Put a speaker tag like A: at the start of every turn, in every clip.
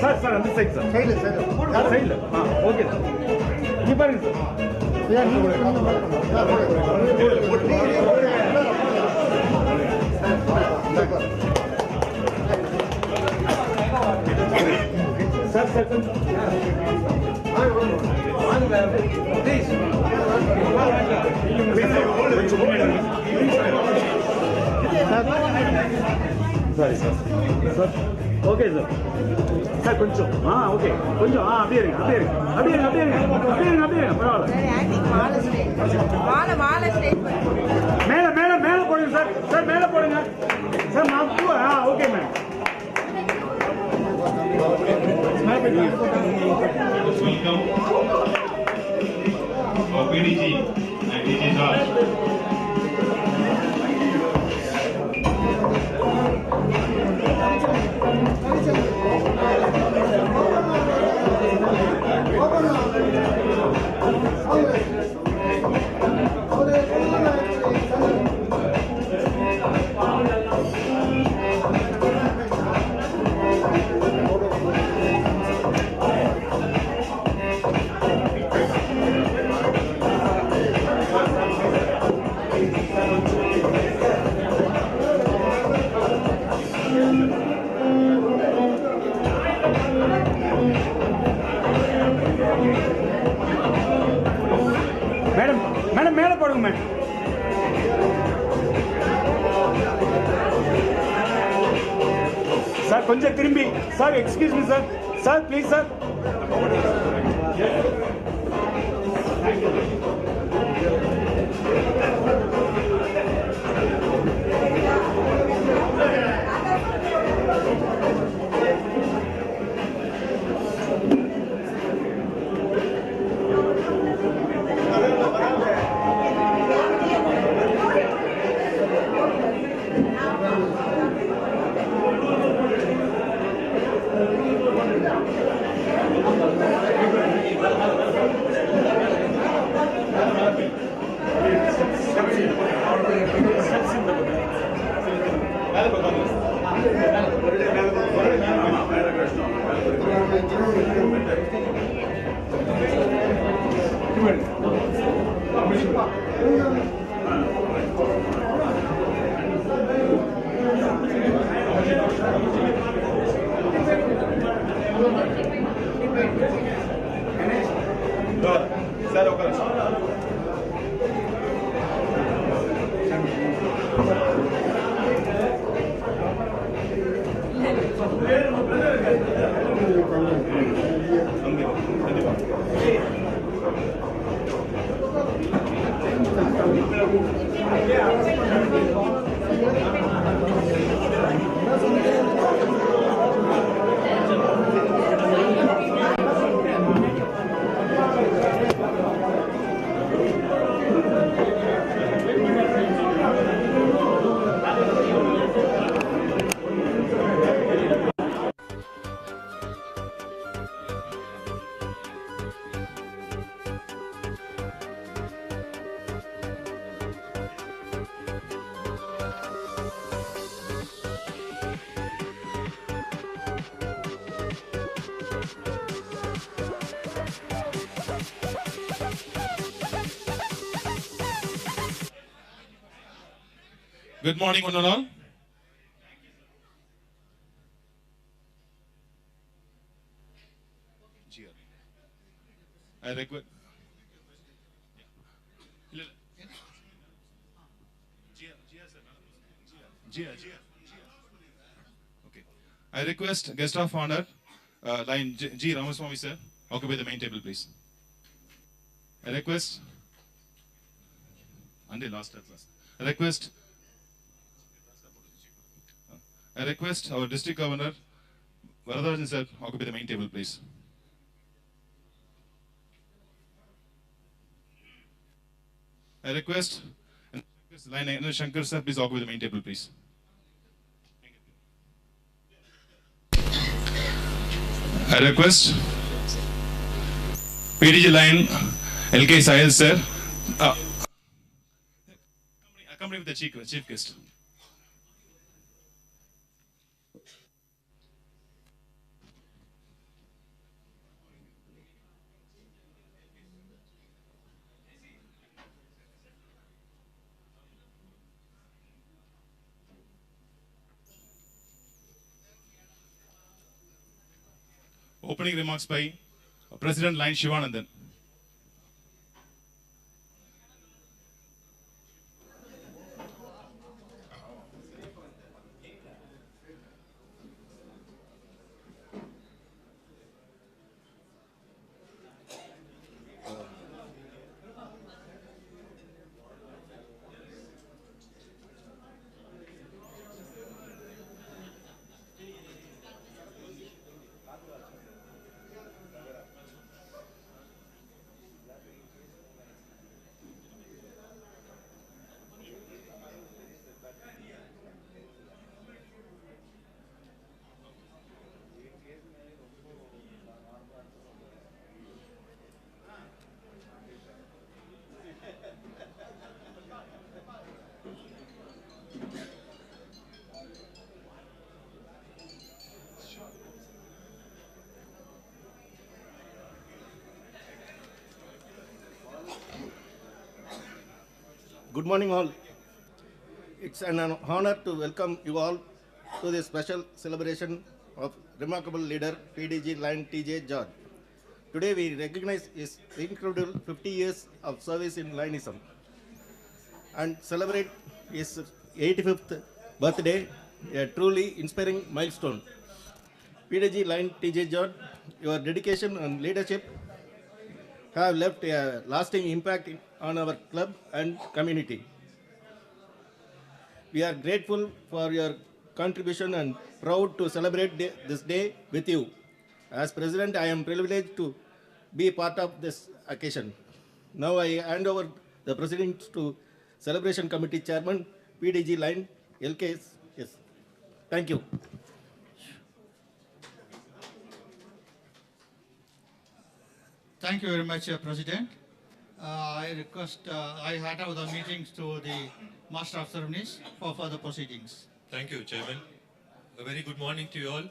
A: Sir அந்த side sir சைடில் okay sir நீ பாருங்க sir sir sir sorry sir sir okay sir sir கொஞ்சம் ஓகே கொஞ்சம் அப்படியே இருங்க அப்படியே இருங்க அப்படியே இருங்க அப்படியே இருங்க அப்படியே இருங்க அப்படியே இருங்க பரவாயில்ல மேலே மேலே மேலே போடுங்க சார் சார் மேலே போடுங்க sir okay ma'am
B: Welcome PDG and DG George.
A: Madam madam மேலே போடுங்க மேடம் சார் கொஞ்சம் திரும்பி sir excuse me sir sir please sir
B: Good morning, one and all. I request. Okay. I request guest of honor, line G. Ramaswamy sir, occupy the main table, please. I request. Until last class. I request our district governor, Varadarajan sir, occupy the main table, please. I request line Shankar sir, please occupy the main table, please. I request PDG line LK Sahil sir, chief guest. Opening remarks by President Lion Shivanandan.
C: Good morning, all. It's an honor to welcome you all to this special celebration of remarkable leader PDG Lion TJ George. Today we recognize his incredible 50 years of service in Lionism and celebrate his 85th birthday, a truly inspiring milestone. PDG Lion TJ George, your dedication and leadership have left a lasting impact on our club and community. We are grateful for your contribution and proud to celebrate this day with you. As President, I am privileged to be part of this occasion. Now I hand over the President to Celebration Committee Chairman, PDG Line, LKS. Yes. Thank you.
D: Thank you very much, President. I request, I hand over the meetings to the Master of Ceremonies for further proceedings.
E: Thank you, Chairman. A very good morning to you all.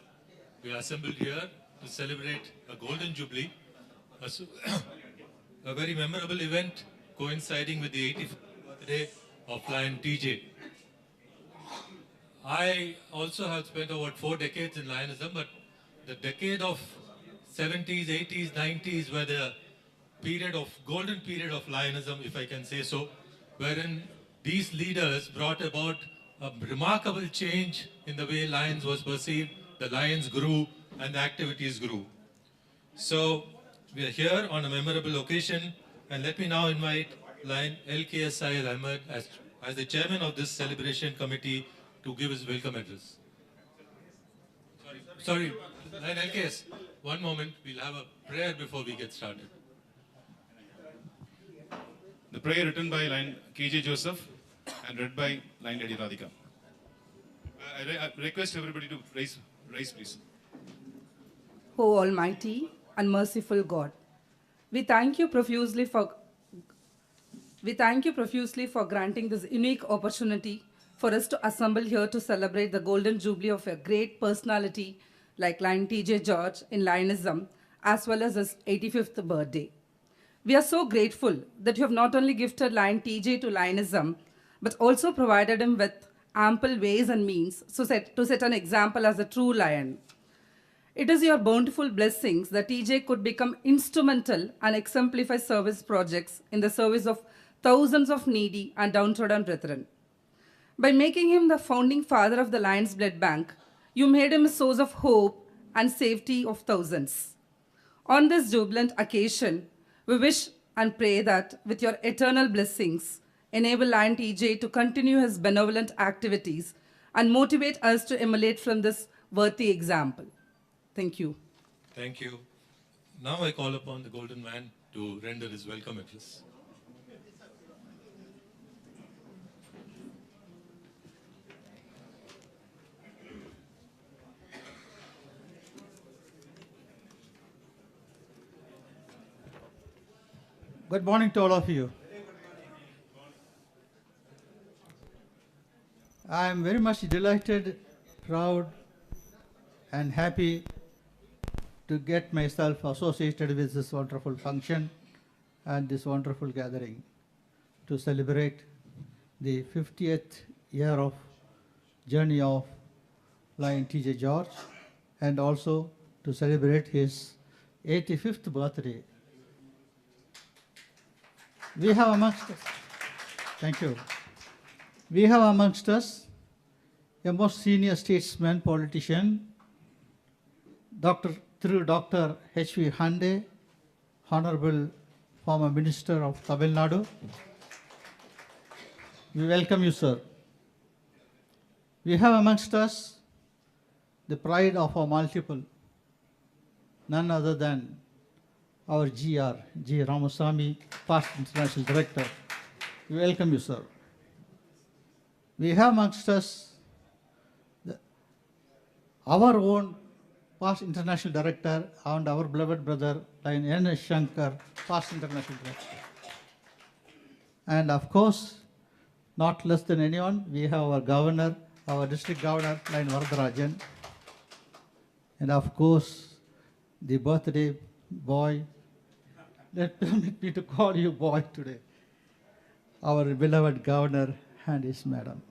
E: We are assembled here to celebrate a Golden Jubilee, a very memorable event coinciding with the 85th birthday of Lion TJ. I also have spent over 4 decades in Lionism, but the decade of 70s, 80s, 90s were the golden period of Lionism, if I can say so, wherein these leaders brought about a remarkable change in the way Lions was perceived, the Lions grew, and the activities grew. So, we are here on a memorable occasion, and let me now invite Lion LKS Syed Ahmed as the chairman of this celebration committee to give his welcome address. Sorry, Lion LKS, one moment, we'll have a prayer before we get started.
B: The prayer written by Lion KJ Joseph and read by Lion Lady Radhika. I request everybody to raise please.
F: O Almighty and merciful God, we thank you profusely for granting this unique opportunity for us to assemble here to celebrate the golden jubilee of a great personality like Lion TJ George in Lionism, as well as his 85th birthday. We are so grateful that you have not only gifted Lion TJ to Lionism, but also provided him with ample ways and means to set an example as a true lion. It is your bountiful blessings that TJ could become instrumental and exemplify service projects in the service of thousands of needy and downtrodden brethren. By making him the founding father of the Lions Blood Bank, you made him a source of hope and safety of thousands. On this jubilant occasion, we wish and pray that with your eternal blessings, enable Lion TJ to continue his benevolent activities and motivate us to emulate from this worthy example. Thank you.
E: Thank you. Now I call upon the Golden Man to render his welcome address.
D: Good morning to all of you. I am very much delighted, proud, and happy to get myself associated with this wonderful function and this wonderful gathering to celebrate the 50th year of journey of Lion T.J. George, and also to celebrate his 85th birthday. We have amongst us, thank you. We have amongst us a most senior statesman, politician, Dr. H.V. Hande, Honorable former Minister of Tamil Nadu. We welcome you, sir. We have amongst us the pride of our multiple, none other than our GR, G. Ramasamy, past International Director. We welcome you, sir. We have amongst us our own past International Director and our beloved brother, Lion N. Shankar, past International Director. And of course, not less than anyone, we have our Governor, our District Governor, Lion Varadarajan. And of course, the birthday boy, let me to call you boy today, our beloved Governor and his madam.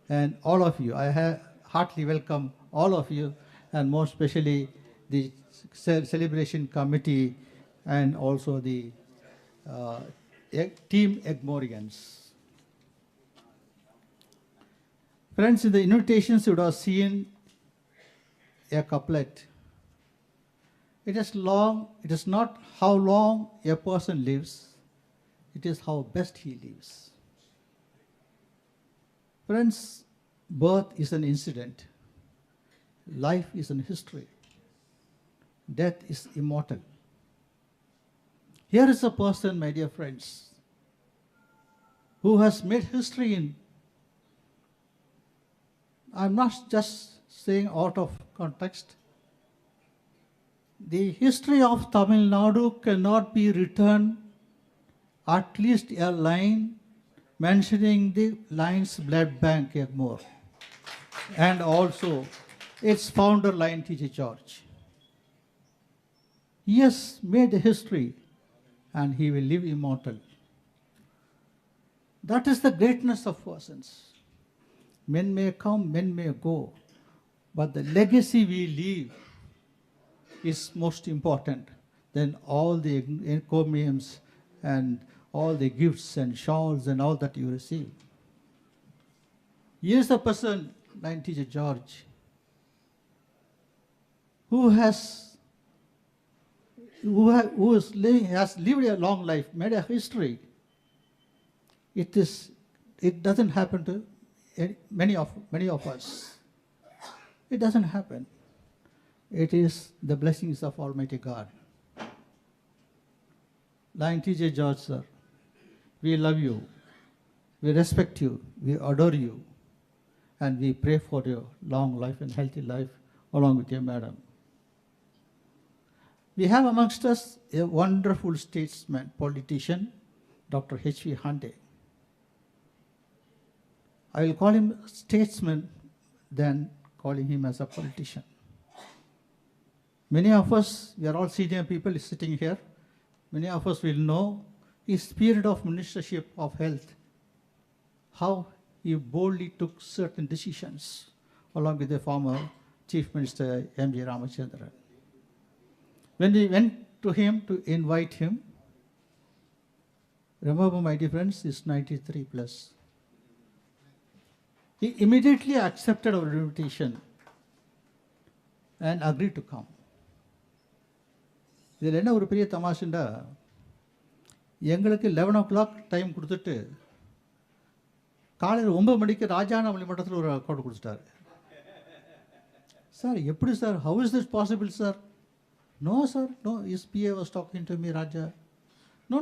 D: And all of you, I heartily welcome all of you, and more especially the celebration committee and also the team Egmorians. Friends, in the invitations you would have seen a couplet. It is not how long a person lives, it is how best he lives. Friends, birth is an incident. Life is an history. Death is immortal. Here is a person, my dear friends, who has made history in, I'm not just saying out of context, the history of Tamil Nadu cannot be written at least a line mentioning the Lion's Blood Bank Egmore, and also its founder, Lion T.J. George. He has made history and he will live immortal. That is the greatness of persons. Men may come, men may go, but the legacy we leave is most important than all the encomiums and all the gifts and shawls and all that you receive. He is the person, Lion T.J. George, who has lived a long life, made a history. It doesn't happen to many of us. It doesn't happen. It is the blessings of Almighty God. Lion T.J. George, sir, we love you, we respect you, we adore you, and we pray for your long life and healthy life along with your madam. We have amongst us a wonderful statesman, politician, Dr. H.V. Hande. I will call him statesman than calling him as a politician. Many of us, we are all senior people sitting here, many of us will know his period of ministership of health, how he boldly took certain decisions along with the former Chief Minister M.J. Ramachandran. When we went to him to invite him, remember my dear friends, is 93 plus. He immediately accepted our invitation and agreed to come. இதில் என்ன ஒரு பெரிய தமாஷுண்டா, எங்களுக்கு 11 o'clock time கொடுத்துட்டு காலையில் 9 மணிக்கு ராஜாநாமலி மட்டத்தில் ஒரு அக்கௌண்ட் கொடுத்துட்டாரு. சார் எப்படி sir, how is this possible sir? No sir, no, his PA was talking to me, Raja. No,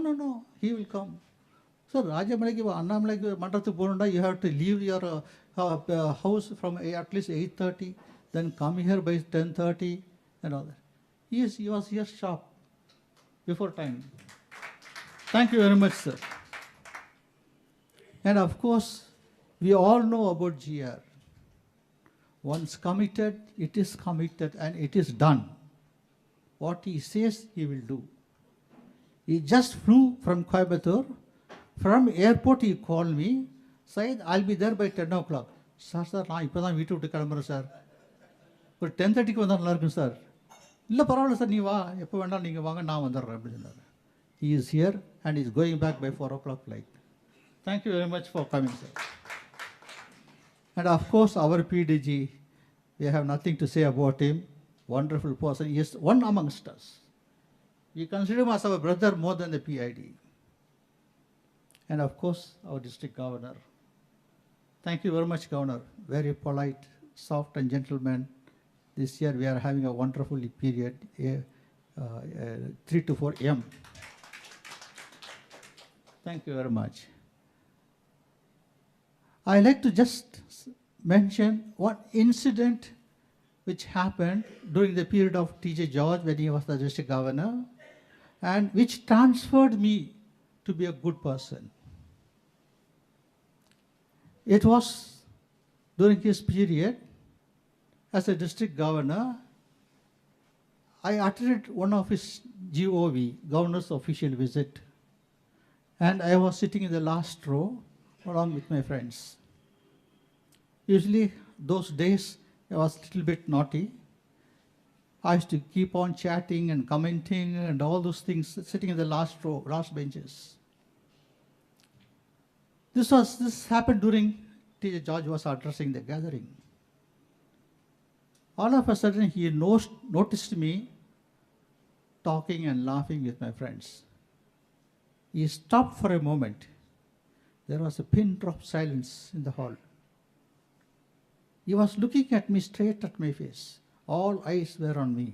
D: he will come. Sir, ராஜாமலைக்கு அண்ணாமலைக்கு மன்றத்துக்கு போகணுண்டா, you have to leave your house from at least 8:30, then come here by 10:30 and all that. He was here sharp before time. Thank you very much, sir. And of course, We all know about GR. Once committed, it is committed and it is done. What he says, he will do. He just flew from Coimbatore. From airport, he called me, said, I'll be there by 10 o'clock. Sir, நான் இப்போ தான் வீட்டு விட்டு கிளம்புறேன் sir. ஒரு 10:30க்கு வந்தால் நல்லா இருக்கும் சார். இல்லை பரவாயில்ல சார், நீ வா, எப்போ வேண்டாம் நீங்கள் வாங்க, நான் வந்துடுறேன் அப்படின்னு சொன்னார். He is here and he is going back by 4 o'clock flight. Thank you very much for coming, sir. And of course, our PDG, we have nothing to say about him. Wonderful person. He is one amongst us. We consider him as our brother more than the PID. And of course, our district governor. Thank you very much, Governor. Very polite, soft and gentleman. This year we are having a wonderful period, 3 to 4 a.m. Thank you very much. I like to just mention one incident which happened during the period of T.J. George when he was the district governor, and which transferred me to be a good person. It was during his period as a district governor, I attended one of his GOV, governor's official visit, and I was sitting in the last row along with my friends. Usually those days I was a little bit naughty. I used to keep on chatting and commenting and all those things, sitting in the last row, last benches. This happened during T.J. George was addressing the gathering. All of a sudden he noticed me talking and laughing with my friends. He stopped for a moment. There was a pin drop silence in the hall. He was looking at me straight at my face. All eyes were on me.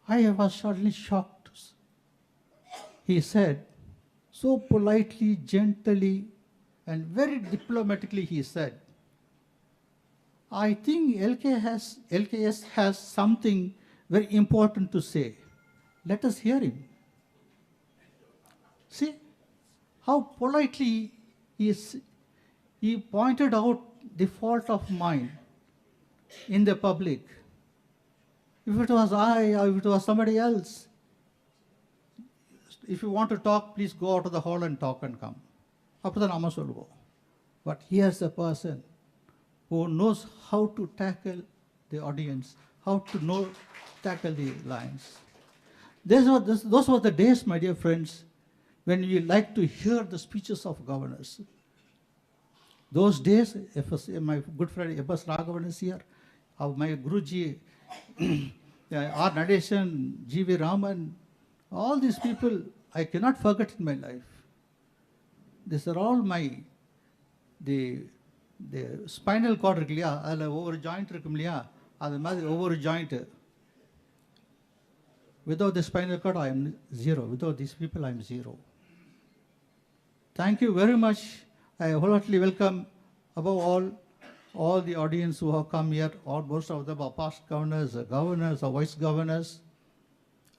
D: I was suddenly shocked. He said, so politely, gently, and very diplomatically, he said, I think LKS has something very important to say. Let us hear him. See how politely he pointed out the fault of mine in the public. If it was I or if it was somebody else, if you want to talk, please go out of the hall and talk and come. But here's a person who knows how to tackle the audience, how to tackle the lines. Those were the days, my dear friends, when we like to hear the speeches of governors. Those days, my good friend F.S. Raghavan is here, my Guruji, R. Nadeshan, G.V. Raman, all these people I cannot forget in my life. These are all the spinal cord இருக்கு இல்லையா, அதில் ஒவ்வொரு joint இருக்கும் இல்லையா, அது மாதிரி ஒவ்வொரு joint. Without the spinal cord, I am zero. Without these people, I am zero. Thank you very much. I wholeheartedly welcome, above all the audience who have come here, all most of them are past governors, or vice governors,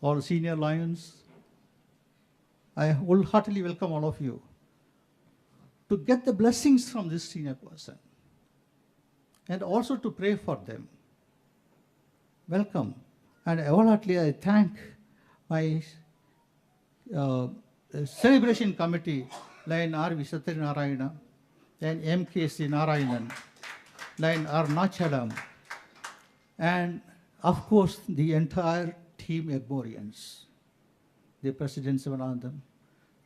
D: all senior lions. I wholeheartedly welcome all of you to get the blessings from this senior person and also to pray for them. Welcome. And wholeheartedly I thank my celebration committee, Line R. Visatri Narayana, and M.K.C. Narayanan, Line R. Nachalam, and of course the entire team Egborians, the President Sivanandam,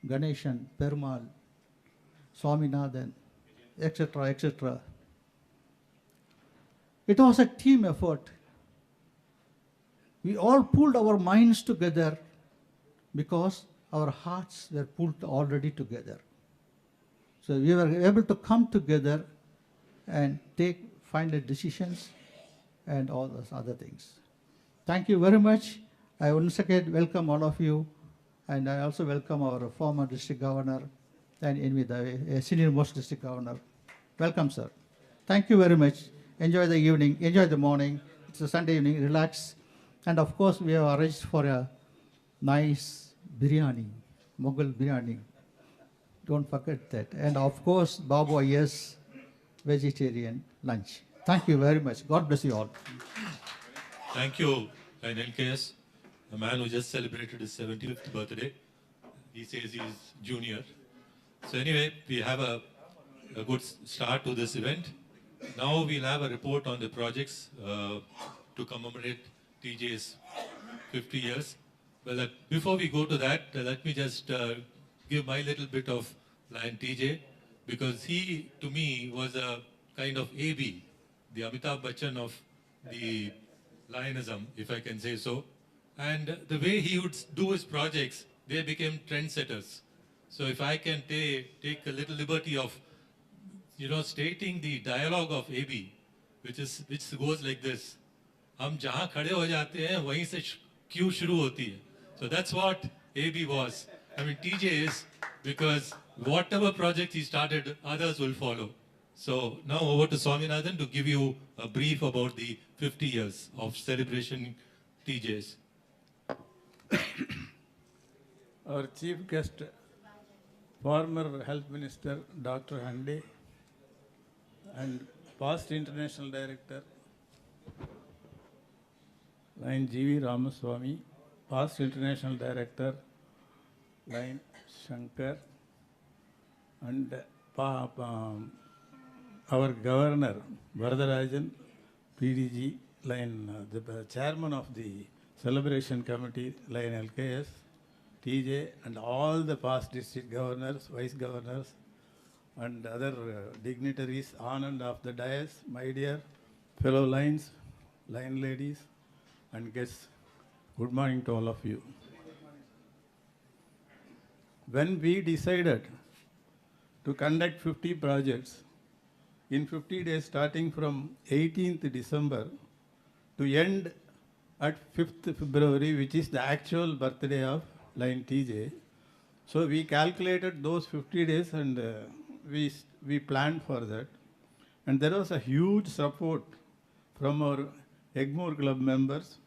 D: Ganeshan, Perumal, Swaminathan, etc., etc. It was a team effort. We all pulled our minds together because our hearts were pulled already together. So we were able to come together and take final decisions and all those other things. Thank you very much. I once again welcome all of you, and I also welcome our former district governor and senior most district governor. Welcome, sir. Thank you very much. Enjoy the evening, enjoy the morning. It's a Sunday evening, relax. And of course, we have arranged for a nice biryani, Mughal biryani. Don't forget that. And of course, Babu Ayers vegetarian lunch. Thank you very much. God bless you all.
E: Thank you, and LKS, a man who just celebrated his 75th birthday. He says he's junior. So anyway, we have a good start to this event. Now we'll have a report on the projects to commemorate TJ's 50 years. Well, before we go to that, let me just give my little bit of Lion TJ, because he, to me, was a kind of AB, the Amitabh Bachchan of the Lionism, if I can say so. And the way he would do his projects, they became trendsetters. So if I can take a little liberty of, stating the dialogue of AB, which goes like this: हम जहाँ खड़े हो जाते हैं वहीं से क्यों शुरू होती है. So that's what AB was. I mean, TJ is, because whatever project he started, others will follow. So now over to Swaminathan to give you a brief about the 50 years of celebration TJs.
G: Our chief guest, former Health Minister Dr. Hande, and past International Director Line G.V. Ramaswamy, past International Director Line Shankar, and our Governor Varadarajan, PDG, Line the Chairman of the Celebration Committee, Line LKS, TJ, and all the past district governors, vice governors, and other dignitaries on and off the dais, my dear fellow lines, line ladies, and guests. Good morning to all of you. When we decided to conduct 50 projects in 50 days, starting from 18th December to end at 5th February, which is the actual birthday of Line TJ. So we calculated those 50 days and we planned for that. And there was a huge support from our Egmore Club members.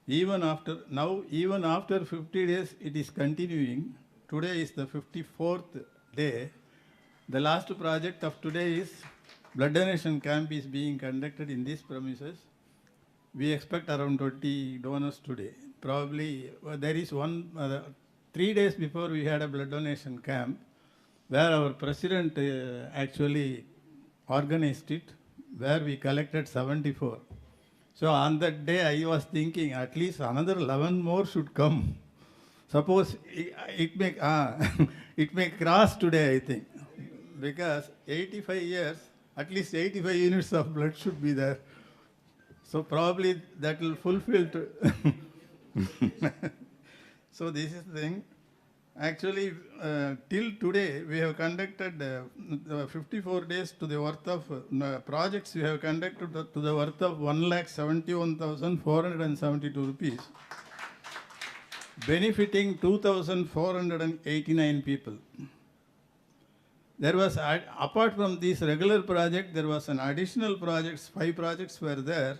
G: Even after 50 days, it is continuing. Today is the 54th day. The last project of today is blood donation camp is being conducted in these premises. We expect around 20 donors today. Probably there is one, 3 days before we had a blood donation camp where our president actually organized it, where we collected 74. So on that day I was thinking at least another 11 more should come. Suppose it may cross today, I think, because 85 years, at least 85 units of blood should be there. So probably that will fulfill. So this is the thing. Actually, till today, we have conducted 54 days to the worth of projects we have conducted to the worth of 1,71,472 rupees, benefiting 2,489 people. There was, apart from this regular project, there was an additional projects, 5 projects were there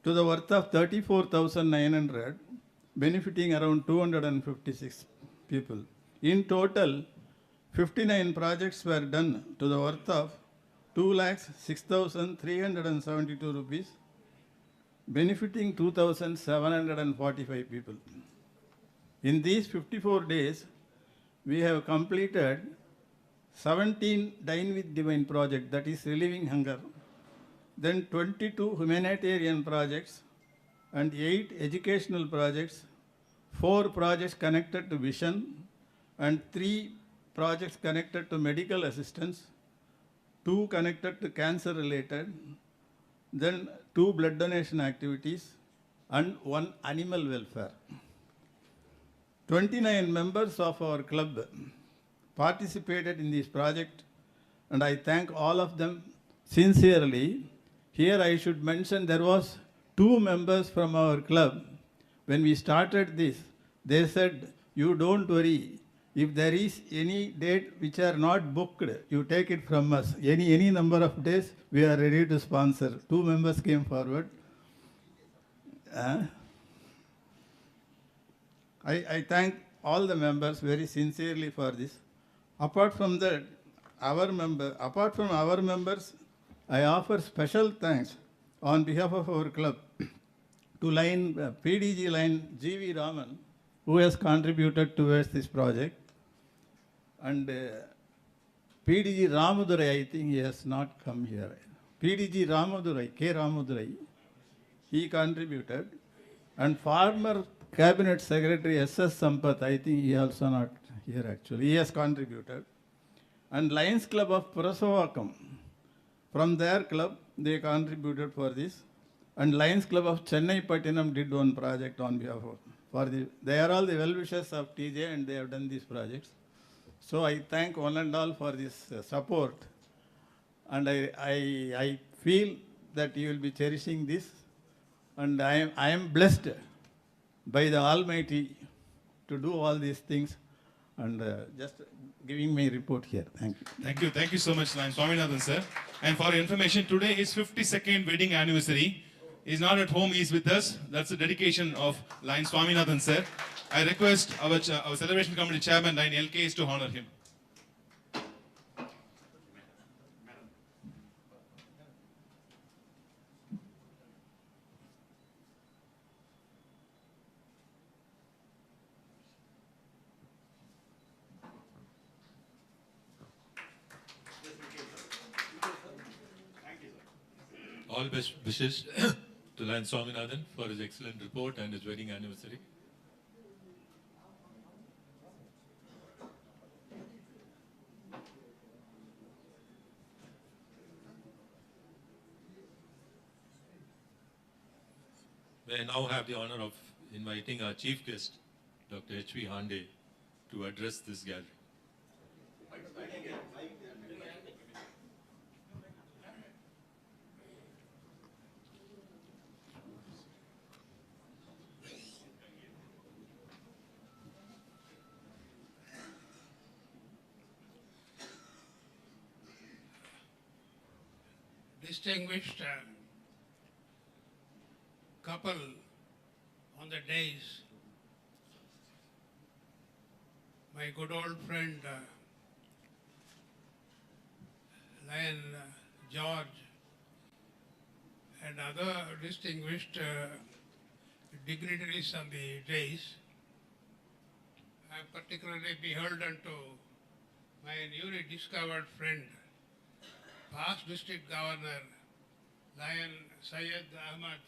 G: to the worth of 34,900, benefiting around 256 people. In total, 59 projects were done to the worth of 2,06,372 rupees, benefiting 2,745 people. In these 54 days, we have completed 17 Dine with Divine project, that is relieving hunger, then 22 humanitarian projects and 8 educational projects, 4 projects connected to vision and 3 projects connected to medical assistance, 2 connected to cancer related, then 2 blood donation activities and 1 animal welfare. 29 members of our club participated in this project, and I thank all of them sincerely. Here I should mention there was 2 members from our club. When we started this, they said, you don't worry, if there is any date which are not booked, you take it from us. Any number of days, we are ready to sponsor. 2 members came forward. I thank all the members very sincerely for this. apart from that, apart from our members, I offer special thanks on behalf of our club to PDG line G.V. Raman, who has contributed towards this project. And PDG Ramadurai, I think he has not come here. PDG Ramadurai, K. Ramadurai, he contributed. And former Cabinet Secretary S.S. Sampath, I think he also not here actually, he has contributed. And Lions Club of Purasavakam, from their club, they contributed for this. And Lions Club of Chennai Pattinam did one project on behalf of, they are all the well-wishers of TJ and they have done these projects. So I thank one and all for this support. And I feel that you will be cherishing this. And I am blessed by the Almighty to do all these things. And just giving my report here. Thank you.
B: Thank you so much, Lion Swaminathan sir. And for your information, today is 52nd wedding anniversary. He's not at home, he's with us. That's the dedication of Lion Swaminathan sir. I request our celebration committee chairman, Lion LKS, to honor him.
E: All best wishes to Lion Swaminathan for his excellent report and his wedding anniversary. May I now have the honor of inviting our chief guest, Dr. H.V. Hande, to address this gathering.
H: Distinguished couple on the dais, my good old friend Lion George and other distinguished dignitaries on the dais. I am particularly beholden to my newly discovered friend, past district governor, Lion Syed Ahmad.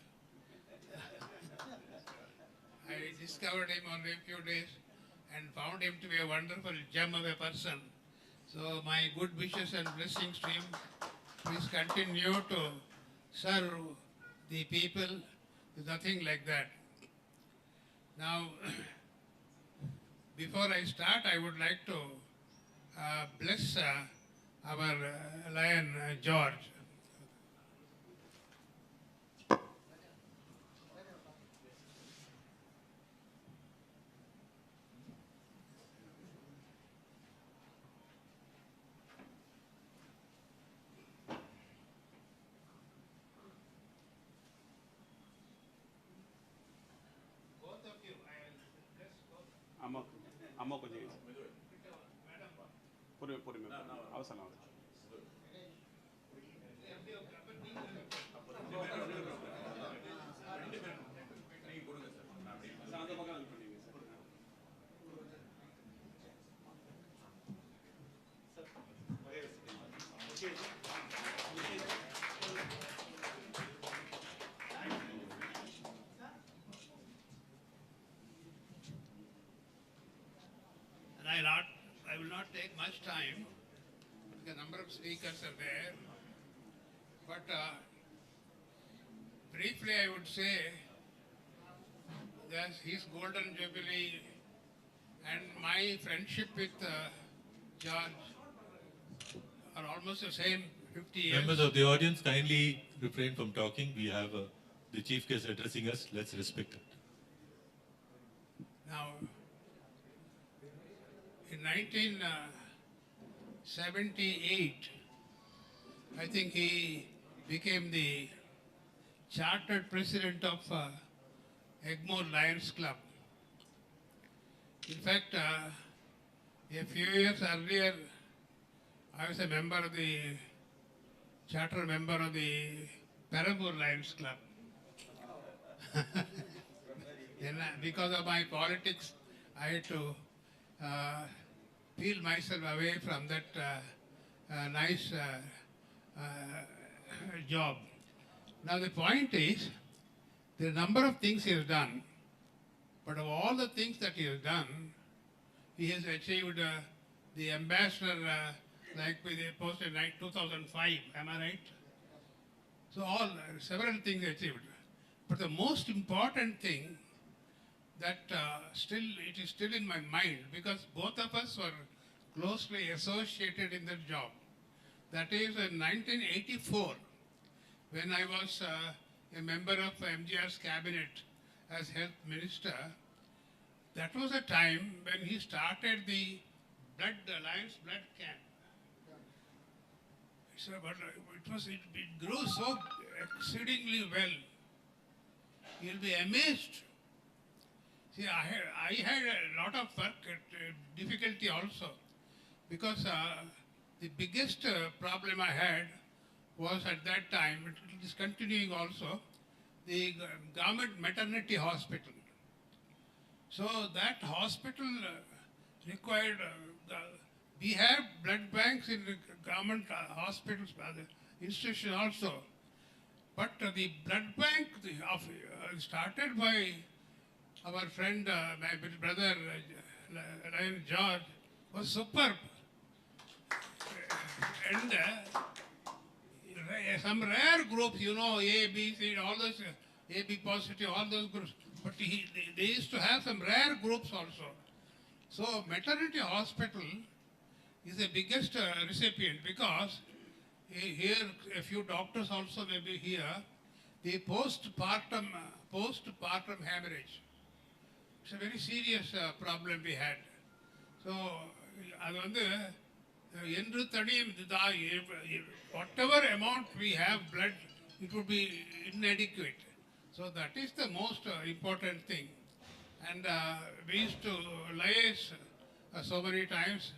H: I discovered him only a few days and found him to be a wonderful gem of a person. So my good wishes and blessings to him. Please continue to serve the people. There's nothing like that. Now, before I start, I would like to bless our Lion George. Both of you, I'll bless both.
A: అమ్మ కొంచెం అవసరం
H: And I will not take much time. The number of speakers are there. But briefly I would say that his golden jubilee and my friendship with George are almost the same 50 years.
E: Members of the audience, kindly refrain from talking. We have the chief guest addressing us. Let's respect it.
H: Now, in 1978, I think he became the chartered president of Egmore Lions Club. In fact, A few years earlier, I was a member of the charter member of the Perambur Lions Club. Then, because of my politics, I had to peel myself away from that nice job. Now the point is, there are a number of things he has done, but of all the things that he has done, he has achieved the ambassador, like with the post in 2005, am I right? So several things achieved. But the most important thing that it is still in my mind, because both of us were closely associated in that job. That is in 1984, when I was a member of MGR's cabinet as health minister. That was a time when he started the Lions blood camp. So, but it grew so exceedingly well. You'll be amazed. See, I had a lot of work, difficulty also, because the biggest problem I had was at that time, it is continuing also, the government maternity hospital. So that hospital required, we have blood banks in the government hospitals, institution also. But the blood bank started by our friend, my brother, Lion George, was superb. And some rare groups, you know, A, B, C, all those, A, B positive, all those groups. But they used to have some rare groups also. So maternity hospital is the biggest recipient, because here a few doctors also may be here. The postpartum hemorrhage. It's a very serious problem we had. So whatever amount we have blood, it would be inadequate. So that is the most important thing. And we used to liaise so many times.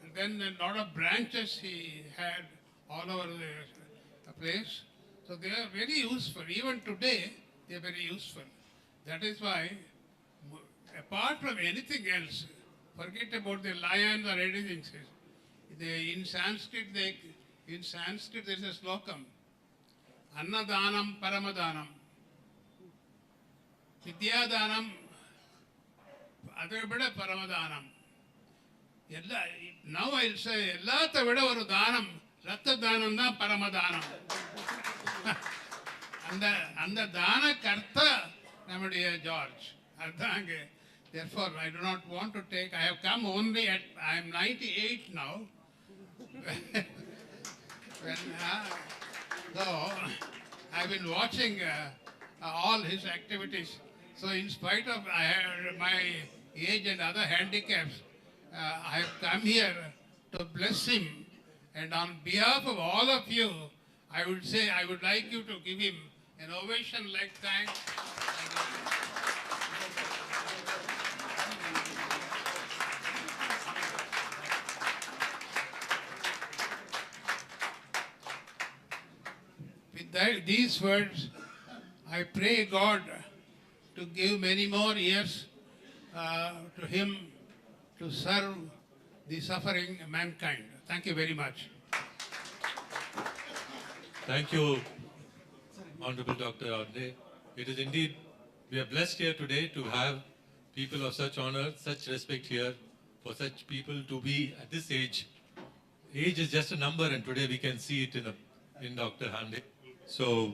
H: And then a lot of branches he had all over the place. So they are very useful. Even today, they are very useful. That is why, apart from anything else, forget about the lions or anything. In Sanskrit, there is a slokam. Annadanam Paramadanam. Vidyadanam Adabada Paramadanam. Now I'll say, Ellata Vida Varu Danam, Ratta Danam na Paramadanam. And the Dana Karta, Namadiya George. Therefore, I do not want to take, I have come only at, I am 98 now. So, I've been watching all his activities. So in spite of my age and other handicaps, I have come here to bless him. And on behalf of all of you, I would say, I would like you to give him an ovation like thanks. With these words, I pray God to give many more years to him to serve the suffering mankind. Thank you very much.
E: Thank you, Honorable Dr. Ande. It is indeed, we are blessed here today to have people of such honor, such respect here, for such people to be at this age. Age is just a number, and today we can see it in Dr. Hande. So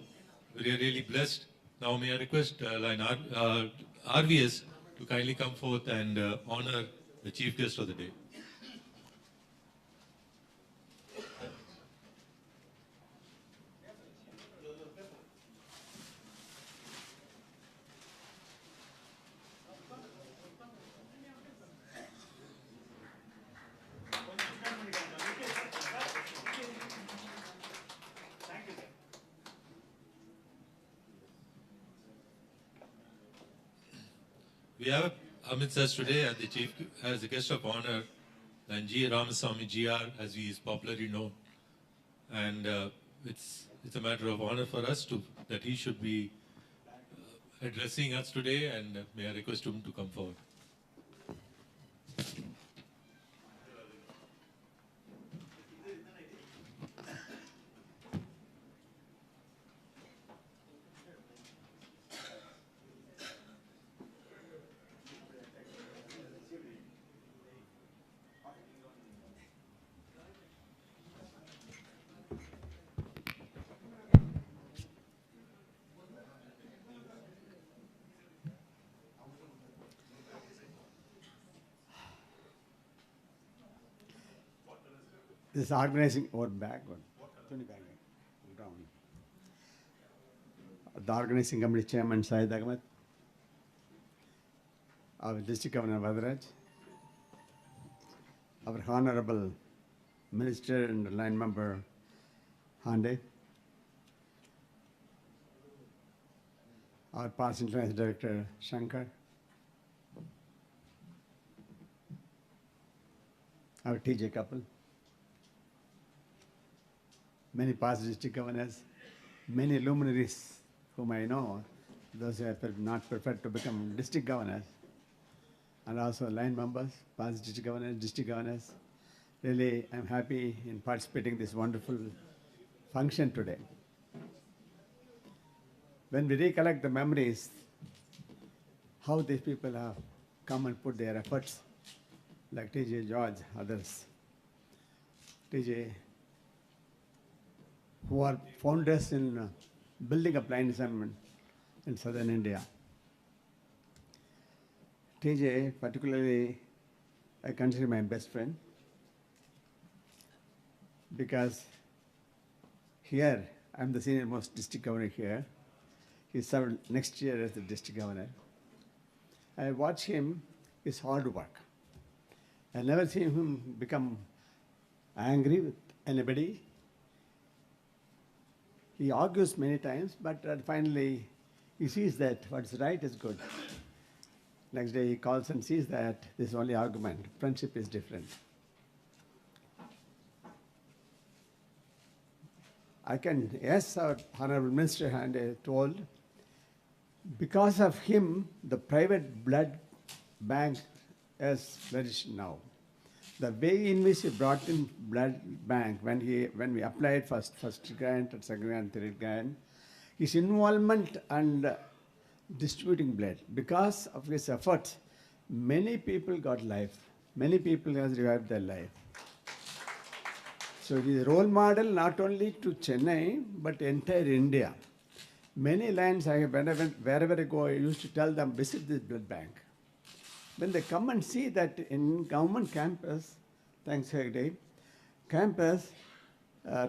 E: we are really blessed. Now may I request RVS to kindly come forth and honor the chief guest of the day. We have amidst us today as the guest of honor, and G. Ramaswamy GR, as he is popularly known. And it's a matter of honor for us that he should be addressing us today, and may I request him to come forward.
I: This organizing or back one. Down. The organizing committee chairman Syed Ahmed, our district governor Vadraj, our honorable minister and line member Hande, our past international director Shankar, our TJ couple, many past district governors, many luminaries whom I know, those who are not prepared to become district governors, and also line members, past district governors. Really, I'm happy in participating in this wonderful function today. When we recollect the memories, how these people have come and put their efforts, like TJ George, others. TJ, who are founders in building up Lionism in southern India. TJ, particularly, I consider my best friend because here, I'm the senior most district governor here. He served next year as the district governor. I watch him, his hard work. I never seen him become angry with anybody. He argues many times, but finally he sees that what's right is good. Next day he calls and sees that this is only argument. Friendship is different. Yes, our Honorable Minister Hande told, because of him, the private blood bank has flourished now. The way in which he brought in blood bank when we applied first grant, second grant, third grant, his involvement and distributing blood, because of his efforts, many people got life. Many people has revived their life. So he is a role model not only to Chennai, but entire India. Many lands, wherever I go, I used to tell them, visit this blood bank. When they come and see that in government campus, thanks Hegde, campus,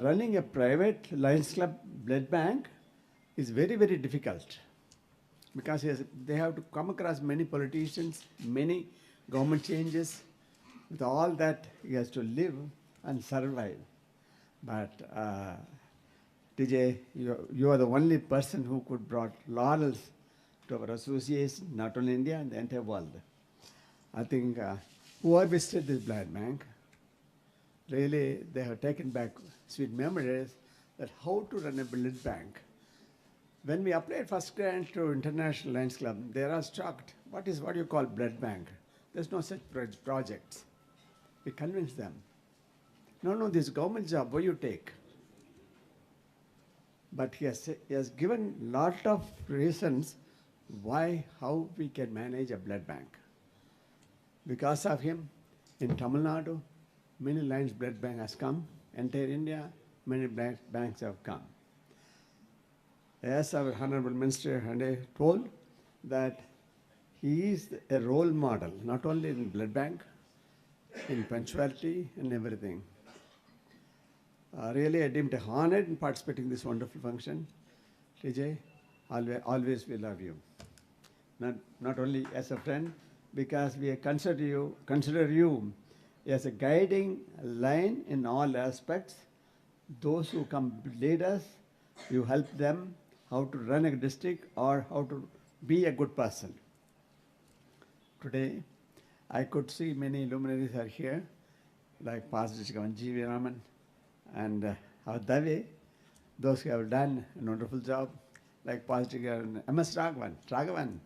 I: running a private Lions Club blood bank is very, very difficult. Because they have to come across many politicians, many government changes. With all that, he has to live and survive. But TJ, you are the only person who could brought laurels to our association, not only India, and the entire world. I think whoever visited this blood bank, really they have taken back sweet memories that how to run a blood bank. When we applied first grant to International Lions Club, they are shocked. What you call blood bank? There's no such projects. We convinced them. No, this government job, what you take? But he has given lot of reasons how we can manage a blood bank. Because of him, in Tamil Nadu, many Lions blood bank has come. Entire India, many blood banks have come. As our Honorable Minister Hande told, that he is a role model, not only in blood bank, in punctuality and everything. Really, I deemed honored in participating in this wonderful function. TJ, always we love you. Not only as a friend, because we consider you as a guiding line in all aspects. Those who come lead us, you help them how to run a district or how to be a good person. Today, I could see many luminaries are here. like past District Governor G.V. Raman and our Dave, those who have done a wonderful job, like past District Governor M.S. Raghavan,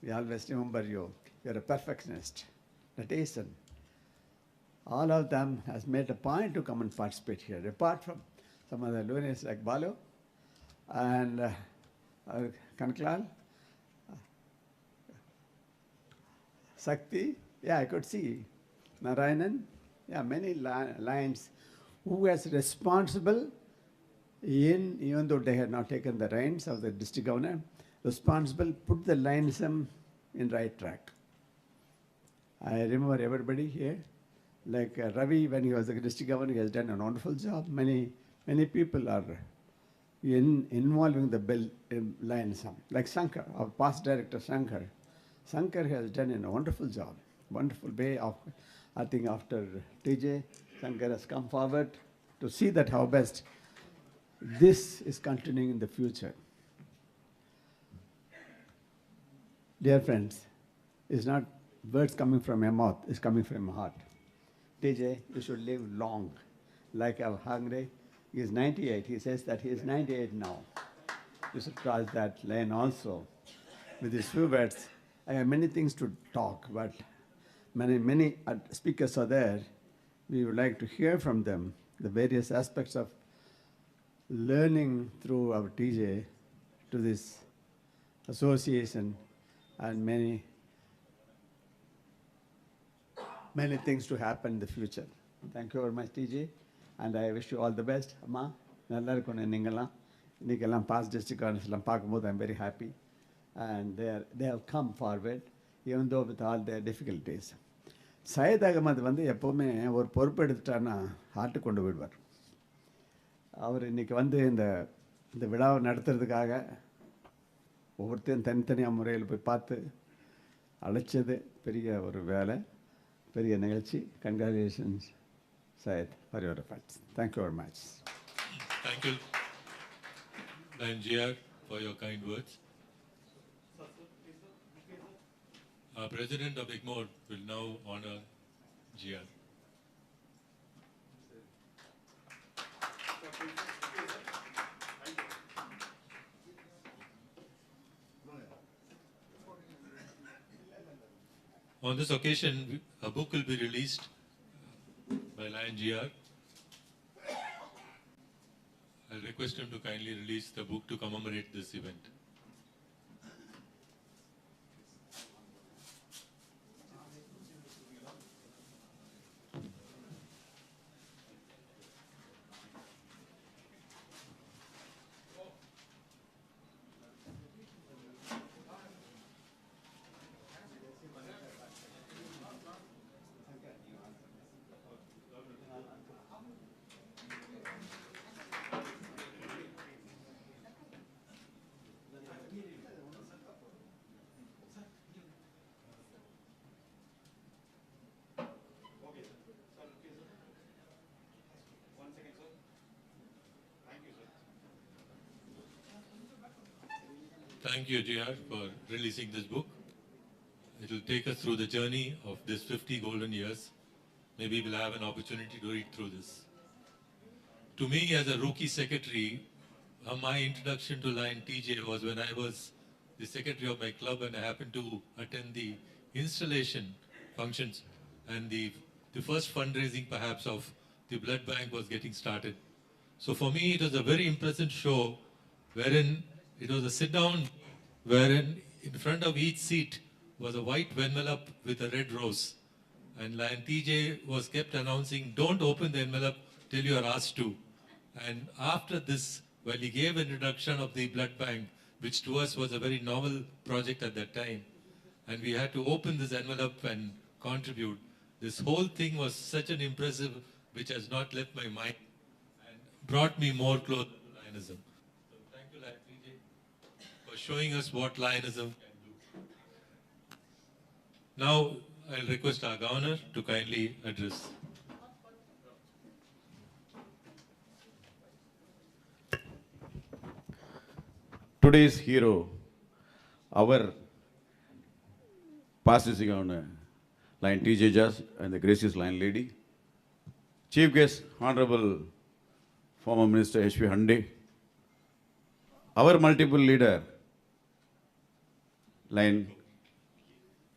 I: we always remember you. You're a perfectionist, Nathan. All of them has made a point to come and participate here, apart from some other luminaries like Balu and Kanklal, Sakti, yeah, I could see, Narayanan, yeah, many lines who was responsible even though they had not taken the reins of the district governor, responsible, put the Lionism in right track. I remember everybody here, like Ravi, when he was the district governor, he has done a wonderful job. Many people are involving the Lionism, like Shankar, our past director Shankar. Shankar has done a wonderful job, wonderful way of, I think after TJ, Shankar has come forward to see that how best this is continuing in the future. Dear friends, it's not words coming from my mouth, it's coming from my heart. TJ, you should live long. Like our Hungry, he is 98. He says that he is 98 now. You should cross that line also. With these few words, I have many things to talk, but many speakers are there. We would like to hear from them the various aspects of learning through our TJ to this association and many things to happen in the future. Thank you very much, TJ, and I wish you all the best. Amma, nalla irukonu ningalam past district governors lam paakumbodhu I'm very happy, and they have come forward even though with all their difficulties. Syed Ahmad வந்து எப்பவுமே ஒரு பொறுப்பு எடுத்துட்டானா heart கொண்டு விடுவார். அவர் இன்னைக்கு வந்து இந்த விழாவை நடத்துறதுக்காக ஒவ்வொருத்தையும் தனித்தனியாக முறையில் போய் பார்த்து அழைச்சது பெரிய ஒரு வேலை, பெரிய நிகழ்ச்சி. Congratulations, Syed, for your efforts. Thank you very much.
E: Thank you, GR, for your kind words. Our President of IGMOR will now honor GR. On this occasion, a book will be released by Lion GR. I'll request him to kindly release the book to commemorate this event. Thank you, GR, for releasing this book. It will take us through the journey of this 50 golden years. Maybe we'll have an opportunity to read through this. To me, as a rookie secretary, my introduction to Lion TJ was when I was the secretary of my club and I happened to attend the installation functions, and the first fundraising perhaps of the blood bank was getting started. So for me, it was a very impressive show wherein it was a sit-down wherein in front of each seat was a white envelope with a red rose. And Lion TJ was kept announcing, don't open the envelope till you are asked to. And after this, while he gave an introduction of the blood bank, which to us was a very novel project at that time, and we had to open this envelope and contribute, this whole thing was such an impressive, which has not left my mind and brought me more closer to Lionism. So thank you, Lion TJ, for showing us what Lionism can do. Now, I'll request our governor to kindly address.
J: Today's hero, our past governor, Lion TJ Judge, and the gracious Lion Lady, Chief Guest, Honorable former Minister H.V. Hande, our multiple leader, line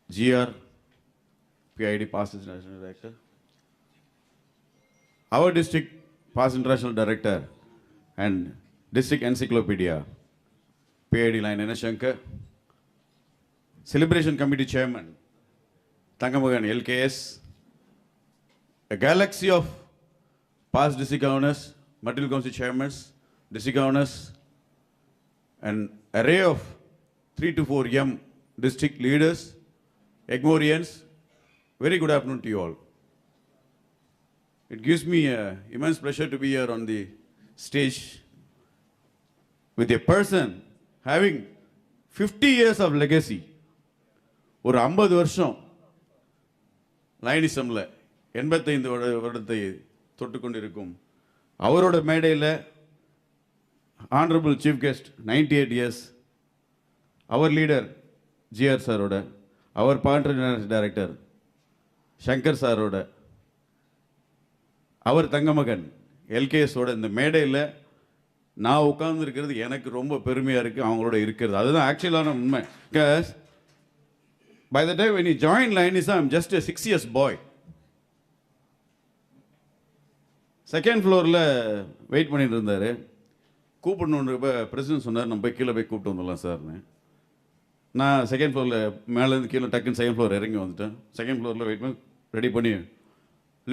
J: GR, PID Past International Director, our district Past International Director and District Encyclopedia, PID line Shankar, Celebration Committee Chairman, Tangamagan LKS, a galaxy of past district governors, material council chairmen, district governors, an array of 3 to 4 young district leaders, Egmorians. Very good afternoon to you all. It gives me immense pleasure to be here on the stage with a person having 50 years of legacy. ஒரு 50 வருஷம் லயனிசம்ல 85 வருடத்தை தொட்டுக்கொண்டிருக்கும் அவரோட மேடையில் Honorable Chief Guest 98 years, our leader GR சாரோட, our partner director Shankar சாரோட, அவர் Thangamagan LKS ஓட இந்த மேடையில் நான் உட்கார்ந்து இருக்கிறது எனக்கு ரொம்ப பெருமையாக இருக்குது அவங்களோட இருக்கிறது. அதுதான் ஆக்சுவலான உண்மை. Because by the time when he joined Lionism, I'm just a 6 years boy. Second ஃப்ளோரில் வெயிட் பண்ணிட்டு இருந்தார். கூப்பிடணுன்ற பிரசிடென்ட் சொன்னார், நம்ம போய் கீழே போய் கூப்பிட்டு வந்துடலாம் சார்னு. நான் செகண்ட் ஃப்ளோரில் மேலேருந்து கீழே டக்குன்னு செகண்ட் ஃப்ளோர் இறங்கி வந்துட்டேன். செகண்ட் ஃப்ளோரில் வெயிட் பண்ணி ரெடி பண்ணி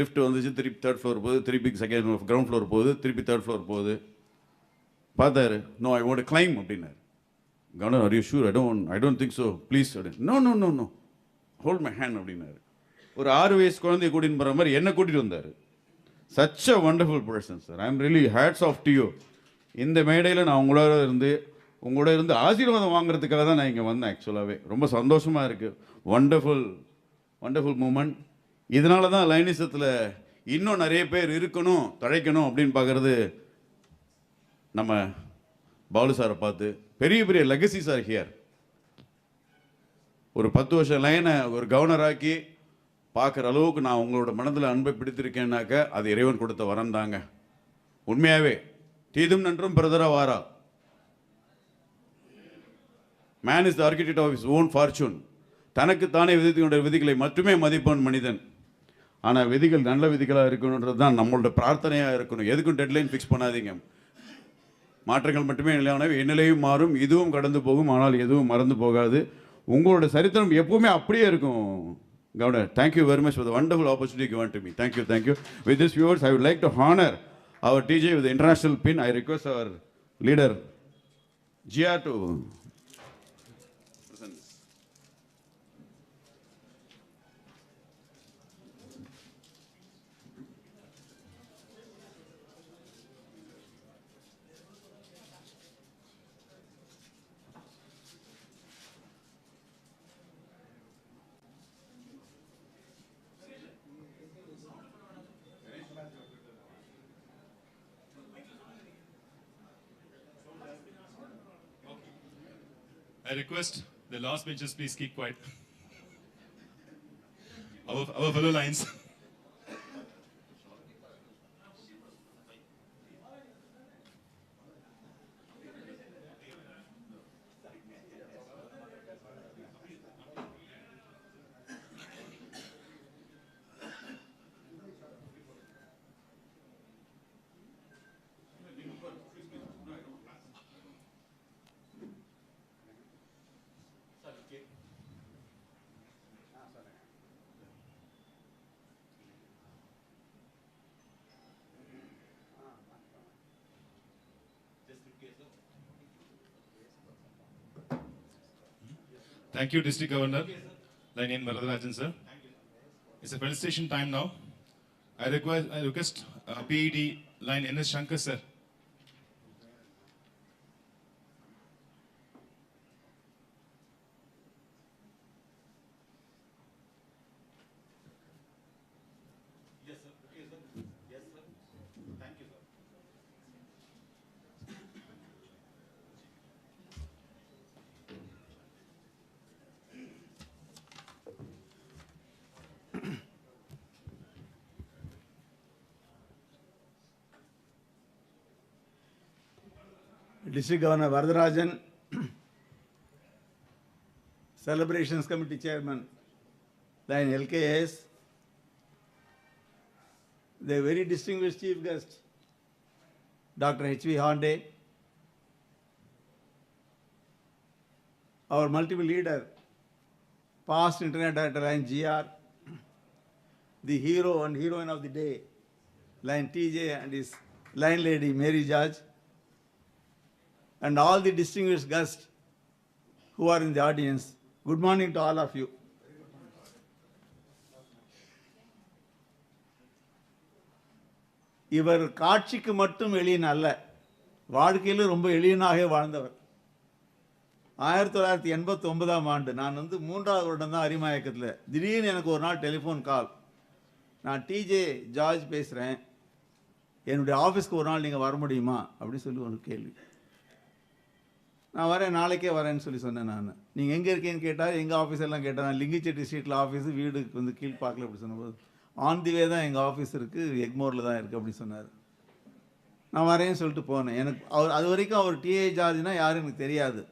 J: லிஃப்ட் வந்துச்சு, திருப்பி தேர்ட் ஃப்ளோர் போகுது, திருப்பி செகண்ட் கிரவுண்ட் ஃப்ளோர் போகுது, திருப்பி தேர்ட் ஃப்ளோர் போகுது. பார்த்தாரு, no I want to claim அப்படின்னாரு. Governor, are you sure? I don't think so, please. No no no no, hold my hand அப்படின்னாரு. ஒரு 6 வயசு குழந்தைய கூட்டின்னு போகிற மாதிரி என்னை கூட்டிகிட்டு வந்தார். Such a wonderful person, sir. I am really hats off to you. இந்த மேடையில் நான் உங்களோட இருந்து ஆசீர்வாதம் வாங்குறதுக்காக தான் நான் இங்கே வந்தேன். ஆக்சுவலாகவே ரொம்ப சந்தோஷமாக இருக்குது. Wonderful moment. இதனால தான் லைனிசத்தில் இன்னும் நிறைய பேர் இருக்கணும், தழைக்கணும் அப்படின்னு பார்க்குறது. நம்ம பாலு சாரை பார்த்து பெரிய பெரிய லெகசி சார் ஹியர். ஒரு 10 வருஷம் லைனை ஒரு கவர்னராக்கி பார்க்குற அளவுக்கு நான் உங்களோட மனதில் அன்பை பிடித்திருக்கேன்னாக்க அது இறைவன் கொடுத்த வரம் தாங்க. உண்மையாகவே தீதும் நன்றும் பிரதரா வாரா. Man is the architect of is own fortune. தனக்குத்தானே விதித்து கொண்ட விதிகளை மட்டுமே மதிப்பான் மனிதன். ஆனால் விதிகள் நல்ல விதிகளாக இருக்கணுன்றது தான் நம்மளோட பிரார்த்தனையாக இருக்கணும். எதுக்கும் டெட்லைன் ஃபிக்ஸ் பண்ணாதீங்க. மாற்றங்கள் மட்டுமே நிலையானவை. இந்நிலையும் மாறும், இதுவும் கடந்து போகும், ஆனால் எதுவும் மறந்து போகாது. உங்களோட சரித்திரம் எப்பவுமே அப்படியே இருக்கும். Governor, thank you very much for the wonderful opportunity given to me. Thank you, thank you. With this, viewers, I would like to honor our TJ with the international pin. I request our leader, GR, to present this.
B: I request the last benches please keep quiet. Our fellow lines. Thank you, District Governor, Line N. Varadarajan, sir. It's a felicitation time now. I request PED Line N. Shankar, sir.
I: District Governor Varadarajan, Celebrations Committee Chairman, Lion LKS, the very distinguished chief guest, Dr. H.V. Honde, our multiple leader, past Internet Director Lion GR, the hero and heroine of the day, Lion TJ and his Lion Lady Mary Judge, and all the distinguished guests who are in the audience. Good morning to all of you. இவர் காட்சிக்கு மட்டும் எளியன் அல்ல, வாழ்க்கையில் ரொம்ப எளியனாக வாழ்ந்தவர். 1989 நான் 3வது வருடம் தான் அரிமா இயக்கத்தில். திடீர்னு எனக்கு ஒரு நாள் டெலிஃபோன் கால். நான் டிஜே ஜார்ஜ் பேசுகிறேன், என்னுடைய ஆஃபீஸ்க்கு ஒரு நாள் நீங்கள் வர முடியுமா அப்படின்னு சொல்லி ஒரு கேள்வி. நான் வரேன், நாளைக்கே வரேன்னு சொன்னேன். நான் நீங்கள் எங்கே இருக்கேன்னு கேட்டால் எங்கள் ஆஃபீஸ் எல்லாம் கேட்டேன். நான் லிங்கிச்செட்டி ஸ்ட்ரீட்டில் ஆஃபீஸு, வீடுக்கு கீழ்பாக்கில் அப்படி சொன்னபோது ஆன் தி வே தான் எங்கள் ஆஃபீஸ் இருக்குது, எக்மோரில் தான் இருக்குது அப்படி சொன்னார். நான் வரேன்னு சொல்லிட்டு போனேன். எனக்கு அது வரைக்கும் அவர் டிஏ ஜார்ஜ்னா யாரும் எனக்கு தெரியாது.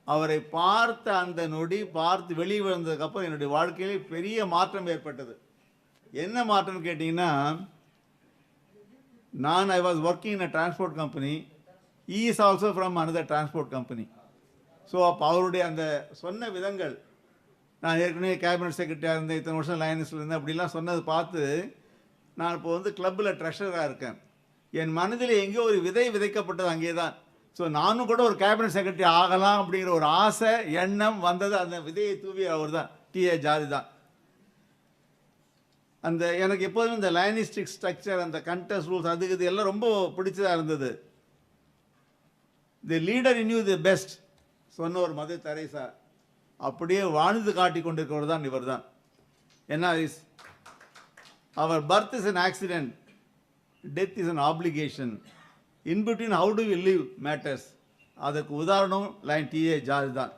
I: அவரை பார்த்த அந்த நொடி, பார்த்து வெளியே வந்ததுக்கப்புறம் என்னுடைய வாழ்க்கையிலே பெரிய மாற்றம் ஏற்பட்டது. என்ன மாற்றம்னு கேட்டிங்கன்னா, I was working in a transport company. he is also from another transport company. So அப்போ அவருடைய அந்த சொன்ன விதங்கள், நான் ஏற்கனவே கேபினட் செக்ரட்டரியாக இருந்தேன், இத்தனை வருஷம் லைனஸில் இருந்தேன், அப்படிலாம் சொன்னது பார்த்து நான் இப்போ கிளப்பில் ட்ரெஷராக இருக்கேன். என் மனதில் எங்கேயோ ஒரு விதை விதைக்கப்பட்டது அங்கே தான். ஸோ நானும் கூட ஒரு கேபினட் செக்ரட்டரி ஆகலாம் அப்படிங்கிற ஒரு ஆசை, எண்ணம் வந்தது. அந்த விதையை தூவி அவர் தான், டிஏ ஜார்ஜ் தான். அந்த எனக்கு எப்போதும் இந்த லைனிஸ்டிக் ஸ்ட்ரக்சர், அந்த கண்டெஸ்ட் ரூல்ஸ், அதுக்கு இது எல்லாம் ரொம்ப பிடிச்சதாக இருந்தது. The leader in you the best சொன்ன ஒரு மதர் தெரேசா அப்படியே வாழ்ந்து காட்டி கொண்டிருக்கிறவர் தான் இவர் தான். என்ன அவர் birth is an accident, death is an obligation, in between how do we live matters. அதுக்கு உதாரணம் லைன் டிஏ ஜார்ஜ் தான்.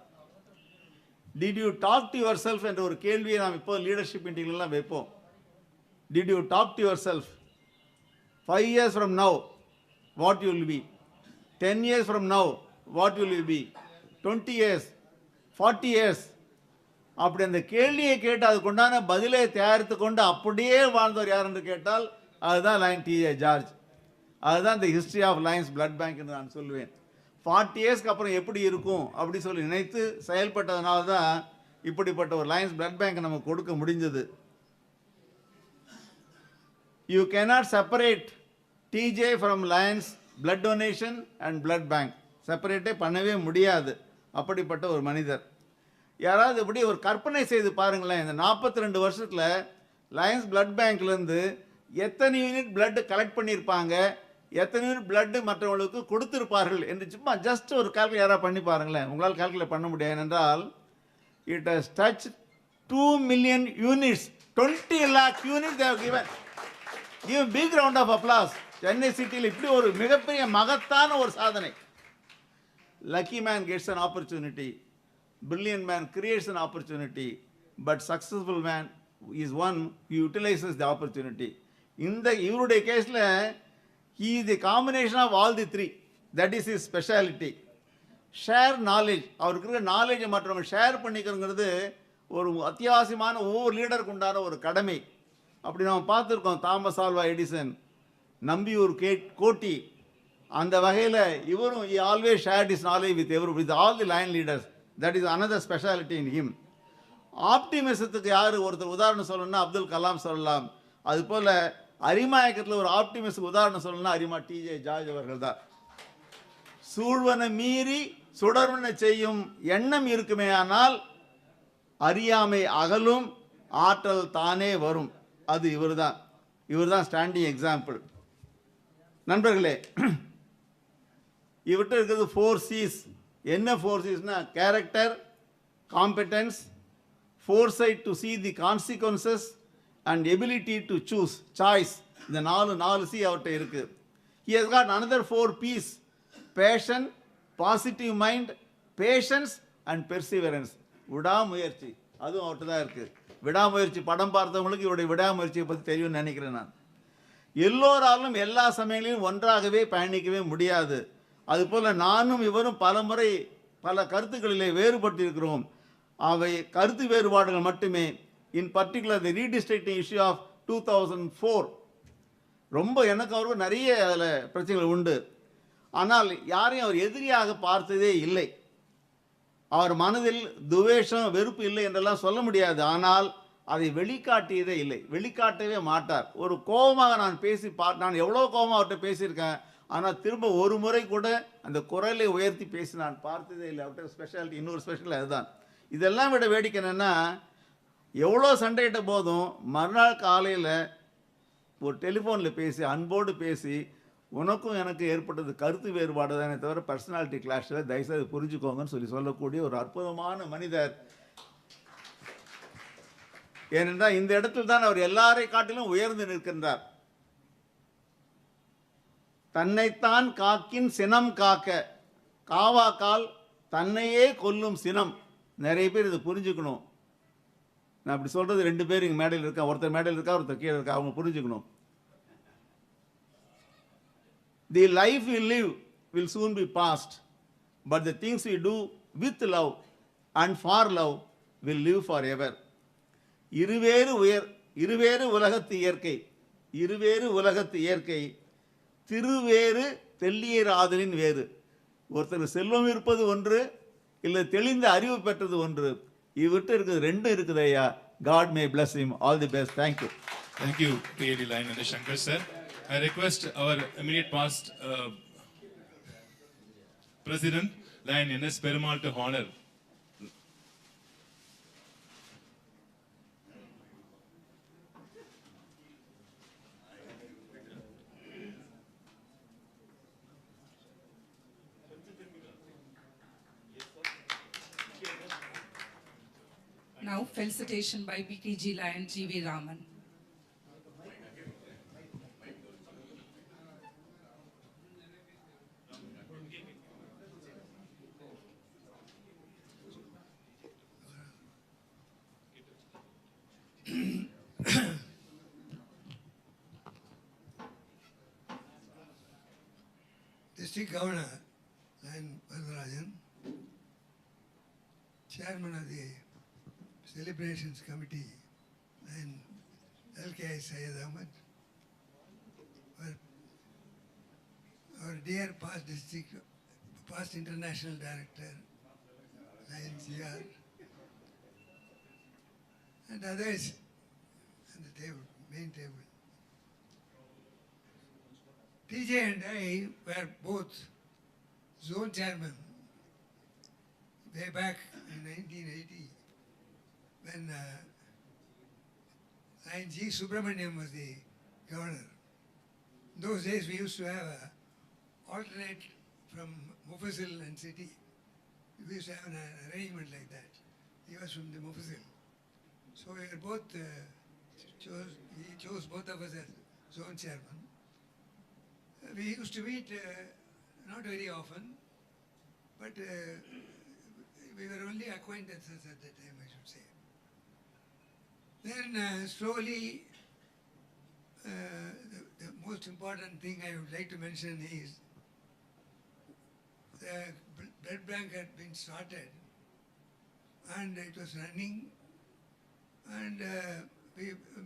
I: Did you talk to yourself என்ற ஒரு கேள்வியை நாம் இப்போ லீடர்ஷிப் மீட்டிங்லாம் வைப்போம். Did you talk to yourself? 5 years from now what you will be, 10 years from now what will you be, 20 years, 40 years. அப்படி அந்த கேள்வியை கேட்டு அதுக்குண்டான பதிலை தயாரித்து கொண்டு அப்படியே வாழ்ந்தவர் யார் என்று கேட்டால் அதுதான் லைன் டிஏ ஜார்ஜ். அதுதான் இந்த history of lions blood bank என்று நான் சொல்லுவேன். 40 இயர்ஸ்க்கு அப்புறம் எப்படி இருக்கும் அப்படி சொல்லி நினைத்து செயல்பட்டதுனால தான் இப்படிப்பட்ட ஒரு லைன்ஸ் பிளட் பேங்க் நமக்கு கொடுக்க முடிஞ்சது. You cannot separate TJ from Lions blood donation and blood bank. செப்பரேட்டே பண்ணவே முடியாது. அப்படிப்பட்ட ஒரு மனிதர். யாராவது இப்படி ஒரு கற்பனை செய்து பாருங்களேன், இந்த 42 வருஷத்தில் லயன்ஸ் பிளட் பேங்க்லேருந்து எத்தனை யூனிட் பிளட் கலெக்ட் பண்ணியிருப்பாங்க, எத்தனை யூனிட் பிளட்டு மற்றவங்களுக்கு கொடுத்துருப்பார்கள் என்று சும்மா ஜஸ்ட் ஒரு கால்குலேட் யாராவது பண்ணி பாருங்களேன். உங்களால் கால்குலேட் பண்ண முடியாது. என்றால் it has touch 2 million units, 20 lakh units they have given. Give a big round of applause. Chennai சிட்டியில் இப்படி ஒரு மிகப்பெரிய மகத்தான ஒரு சாதனை. Lucky man gets an opportunity, brilliant man creates an opportunity, but successful man is one who utilizes the opportunity. இந்த இவருடைய கேஸில் he is the combination of all the three. That is his speciality. Share knowledge, அவருக்கு இருக்கிற நாலேஜை மற்றவங்க share பண்ணிக்கிறங்கிறது ஒரு அத்தியாவசியமான ஒவ்வொரு லீடருக்கு உண்டான ஒரு கடமை. அப்படி நம்ம பார்த்துருக்கோம். தாமஸ் ஆல்வா எடிசன், நம்பியூர் கோட்டி, அந்த வகையில் இவரும் he always shared his knowledge with all the line leaders. That is another speciality in him. ஆப்டிமிசத்துக்கு யார் ஒருத்தர் உதாரணம் சொல்லணும்னா அப்துல் கலாம் சொல்லலாம். அதுபோல் அரிமா இயக்கத்தில் ஒரு ஆப்டிமிஸ்டுக்கு உதாரணம் சொல்லணும்னா அரிமா டிஜே ஜார்ஜ் அவர்கள் தான். சூழ்வன மீறி சுடர்வன செய்யும் எண்ணம் இருக்குமே ஆனால் அறியாமை அகலும், ஆற்றல் தானே வரும். அது இவர் தான் ஸ்டாண்டிங் எக்ஸாம்பிள். நண்பர்களே, இவர்கிட்ட இருக்கிறது 4 C's. என்ன 4 C'ஸ்னா character, competence, foresight to see the consequences and ability to choose, choice. இந்த 4 C அவர்கிட்ட இருக்கு. He has got another 4 P's: passion, positive mind, patience and perseverance. விடாமுயற்சி, அதுவும் அவர்கிட்ட தான் இருக்குது. விடாமுயற்சி படம் பார்த்தவங்களுக்கு இவருடைய விடாமுயற்சியை பற்றி தெரியும்னு நினைக்கிறேன் நான். எல்லோராலும் எல்லா சமயங்களிலும் ஒன்றாகவே பயணிக்கவே முடியாது.
K: அதுபோல் நானும் இவரும் பலமுறை பல கருத்துக்களிலே வேறுபட்டிருக்கிறோம். அவை கருத்து வேறுபாடுகள் மட்டுமே. In particular the redistricting issue of 2004 ரொம்ப எனக்கு அவருக்கு நிறைய அதில் பிரச்சனைகள் உண்டு. ஆனால் யாரையும் அவர் எதிரியாக பார்த்ததே இல்லை. அவர் மனதில் துவேஷம் வெறுப்பு இல்லை என்றெல்லாம் சொல்ல முடியாது. ஆனால் அதை வெளிக்காட்டியதே இல்லை, வெளிக்காட்டவே மாட்டார். ஒரு கோபமாக நான் நான் எவ்வளோ கோபமாக அவர்கிட்ட பேசியிருக்கேன். ஆனால் திரும்ப ஒரு முறை கூட அந்த குரலை உயர்த்தி பேசி நான் பார்த்ததே இல்லை. அவர்கிட்ட ஸ்பெஷாலிட்டி, இன்னொரு ஸ்பெஷல் அதுதான். இதெல்லாம் விட வேடிக்கை என்னென்னா, எவ்வளோ சண்டையிட்ட போதும் மறுநாள் காலையில் ஒரு டெலிஃபோனில் பேசி அன்போடு பேசி, உனக்கும் எனக்கு ஏற்பட்டது கருத்து வேறுபாடு தானே தவிர பர்சனாலிட்டி கிளாஷில் தயவுசெய்து புரிஞ்சுக்கோங்கன்னு சொல்லக்கூடிய ஒரு அற்புதமான மனிதர். ஏனென்றால் இந்த இடத்தில் தான் அவர் எல்லாரை காட்டிலும் உயர்ந்து நிற்கின்றார். தன்னைத்தான் காக்கின் சினம் காக்க, காவாக்கால் தன்னையே கொல்லும் சினம். நிறைய பேர் இதை புரிஞ்சுக்கணும். நான் அப்படி சொல்கிறது 2 பேர் இங்கே மேடையில் இருக்கா, ஒருத்தர் மேடையில் இருக்கா, ஒருத்தர் கீழே இருக்கா, அவங்க புரிஞ்சுக்கணும். The life we live will soon be past, but the things we do with love and for love will live forever. இருவேறு உலகத்து இயற்கை திருவேறு தெள்ளியர் ஆதலின் வேறு. ஒருத்தர் செல்வம் இருப்பது ஒன்று, இல்லை தெளிந்த அறிவு பெற்றது ஒன்று. இவர்கிட்ட இருக்குது, 2 இருக்குது ஐயா. God may bless him. All the best. Thank you.
B: Thank you, PAD Lionism Shankar sir. I request our immediate past President Lionism Perumal to honor.
F: Now, felicitation by BTG Lion G.V. Raman.
L: District Governor Lion Varadarajan, Chairman of the Celebrations Committee, and LKI Syed Ahmed, our dear past international director, Lion CR, and others at the table, main table. TJ and I were both zone chairman way back in 1980 when Lion G. Subramaniam was the governor. In those days we used to have an alternate from Mufassil and City. We used to have an arrangement like that. He was from the Mufassil. So we were both he chose both of us as zone chairman. We used to meet not very often, but we were only acquaintances at that time, I should say. Then slowly, the most important thing I would like to mention is the blood bank had been started and it was running, and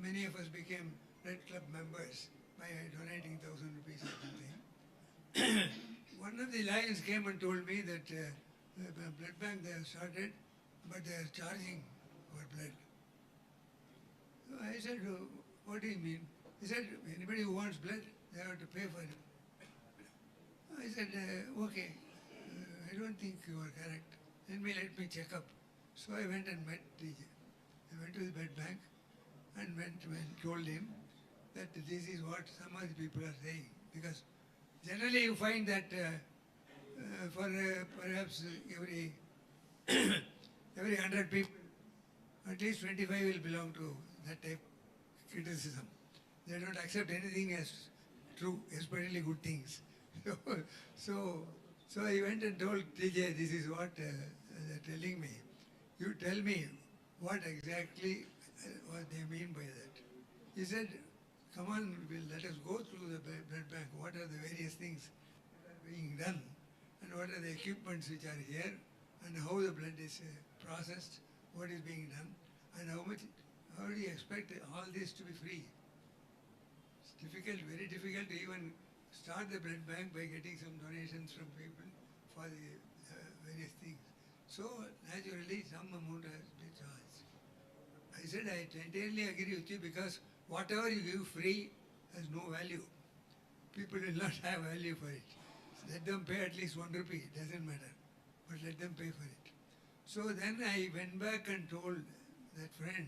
L: many of us became Red Club members by donating 1,000 rupees or something. One of the Lions came and told me that the blood bank they have started, but they are charging for blood. So I said, what do you mean? He said, anybody who wants blood, they have to pay for it. I said, okay, I don't think you are correct. Let me check up. So I went and met TJ. I went to the blood bank and told him that this is what some of the people are saying. Because generally you find that for perhaps every 100 people, at least 25 will belong to that type of criticism. They don't accept anything as true, especially good things. So I went and told TJ, this is what they're telling me. You tell me what exactly what they mean by that. He said, come on, let us go through the blood bank. What are the various things that are being done? and what are the equipments which are here, and how the blood is processed, what is being done, and how do you expect all this to be free? It's difficult, very difficult to even start the blood bank by getting some donations from people for the various things. So naturally some amount has to be charged. I said I entirely agree with you, because whatever you give free has no value. People will not have value for it. Let them pay at least 1 rupee, it doesn't matter, but let them pay for it. So then I went back and told that friend,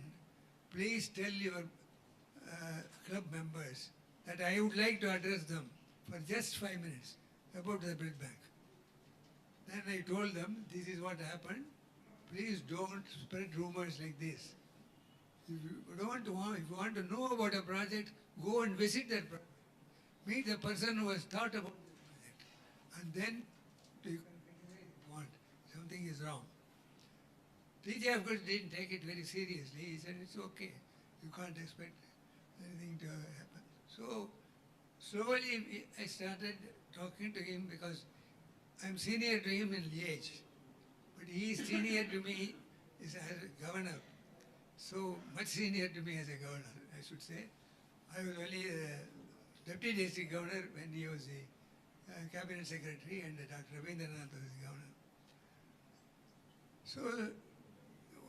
L: please tell your club members that I would like to address them for just 5 minutes about the blood bank. Then I told them, this is what happened, please don't spread rumors like this. If you want to know about a project, go and visit that project. Meet the person who has thought about the project. And then you can criticize if you want. Something is wrong. TJ, of course, didn't take it very seriously. He said, it's okay. You can't expect anything to happen. So, slowly I started talking to him, because I'm senior to him in Liège. But he is senior to me as a governor. So, much senior to me as a governor, I should say. I was only the deputy district governor when he was the cabinet secretary, and Dr. Rabindranath was the governor. So,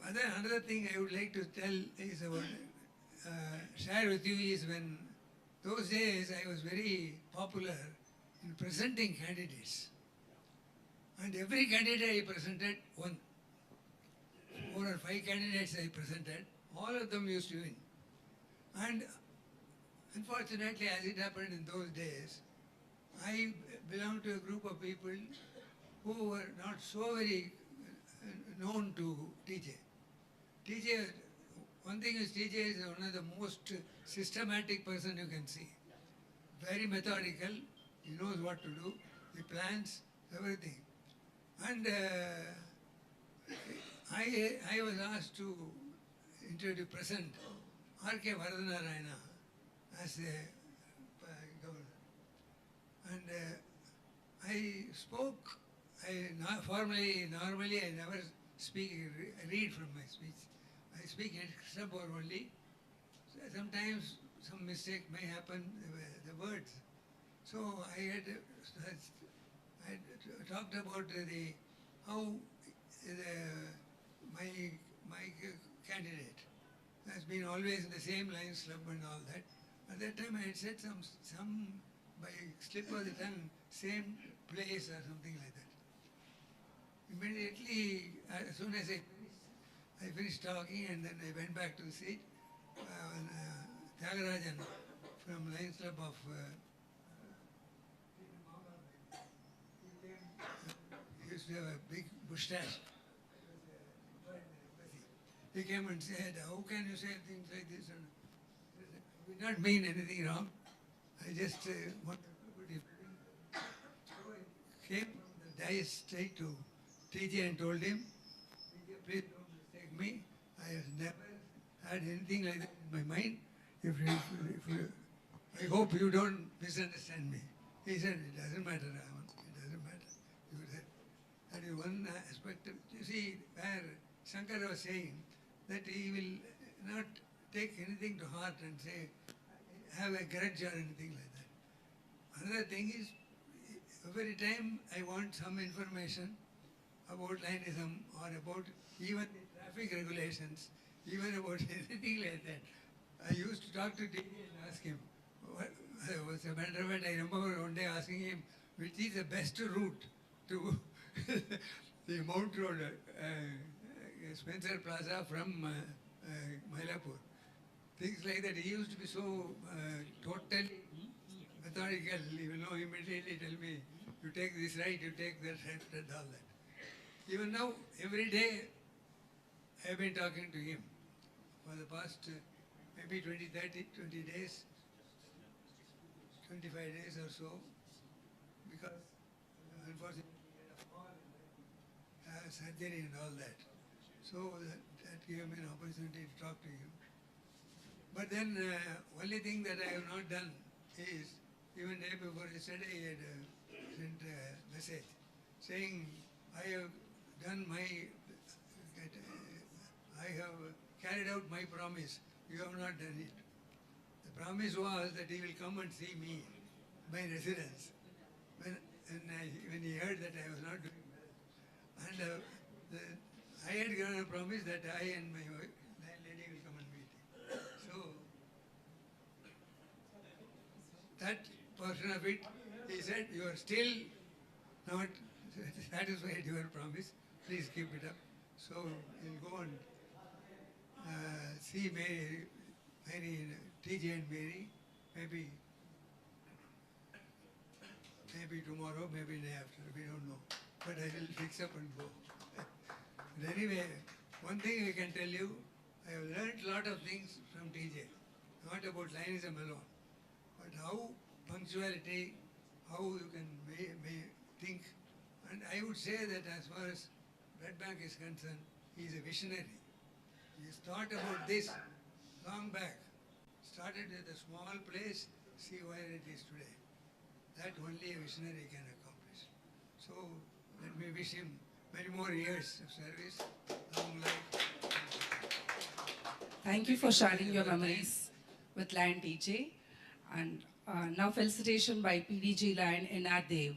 L: another thing I would like to tell is about, share with you, is when those days I was very popular in presenting candidates. And every candidate I presented won. 4 or 5 candidates I presented, all of them used to win. And unfortunately, as it happened in those days, I belonged to a group of people who were not so very known to TJ. TJ, one thing is TJ is one of the most systematic person you can see. Very methodical, he knows what to do, he plans everything. And I was asked to present R.K. Varadhanarayana as the governor. And I spoke, normally I never read from my speech. I speak extra or only. Sometimes some mistake may happen, the words. So I had talked about how my candidate has been always in the same Lions Club and all that. At that time I had said some by slip of the tongue, same place or something like that. Immediately, as soon as I finished talking, and then I went back to the seat, Tyagarajan from Lions Club of he used to have a big mustache. He came and said, how can you say things like this? And I did not mean anything wrong. I just wanted to be different. So I came from the dais straight to TJ and told him, TJ, please don't mistake me. I have never had anything like that in my mind. I hope you don't misunderstand me. He said, it doesn't matter, Raman. It doesn't matter. He said, that is one aspect of, you see, where Shankara was saying that he will not take anything to heart and say, have a grudge or anything like that. Another thing is, every time I want some information about Lionism or about even the traffic regulations, even about anything like that, I used to talk to TJ and ask him. As a matter of fact, I remember one day asking him, which is the best route to the Mount Road, Spencer Plaza from Mylapore. Things like that. He used to be so totally methodical. He will know immediately, tell me, you take this right, you take that right, and all that. Even now, every day, I have been talking to him for the past maybe 20 days, 25 days or so, because unfortunately he had a fall and surgery and all that. So that gave me an opportunity to talk to him. But then only thing that I have not done is, even day before yesterday he had sent a message saying, I have done my, I have carried out my promise. You have not done it. The promise was that he will come and see me, my residence. When he heard that I was not doing well. And I had given a promise that I and my landlady will come and meet him. So, that portion of it, he said, you are still not satisfied your promise. Please keep it up. So, he'll go and see Mary, TJ and Mary, maybe tomorrow, maybe day after, we don't know. But I will fix up and go. But anyway, one thing I can tell you, I have learned a lot of things from TJ. Not about Lionism alone, but how punctuality, how you can think. And I would say that as far as Blood Bank is concerned, he is a visionary. He has thought about this long back. Started with a small place, see where it is today. That only a visionary can accomplish. So let me wish him many more years of service, long life.
F: Thank you for sharing your memories with Lion TJ. And now felicitation by PDG Lion Enar Dev.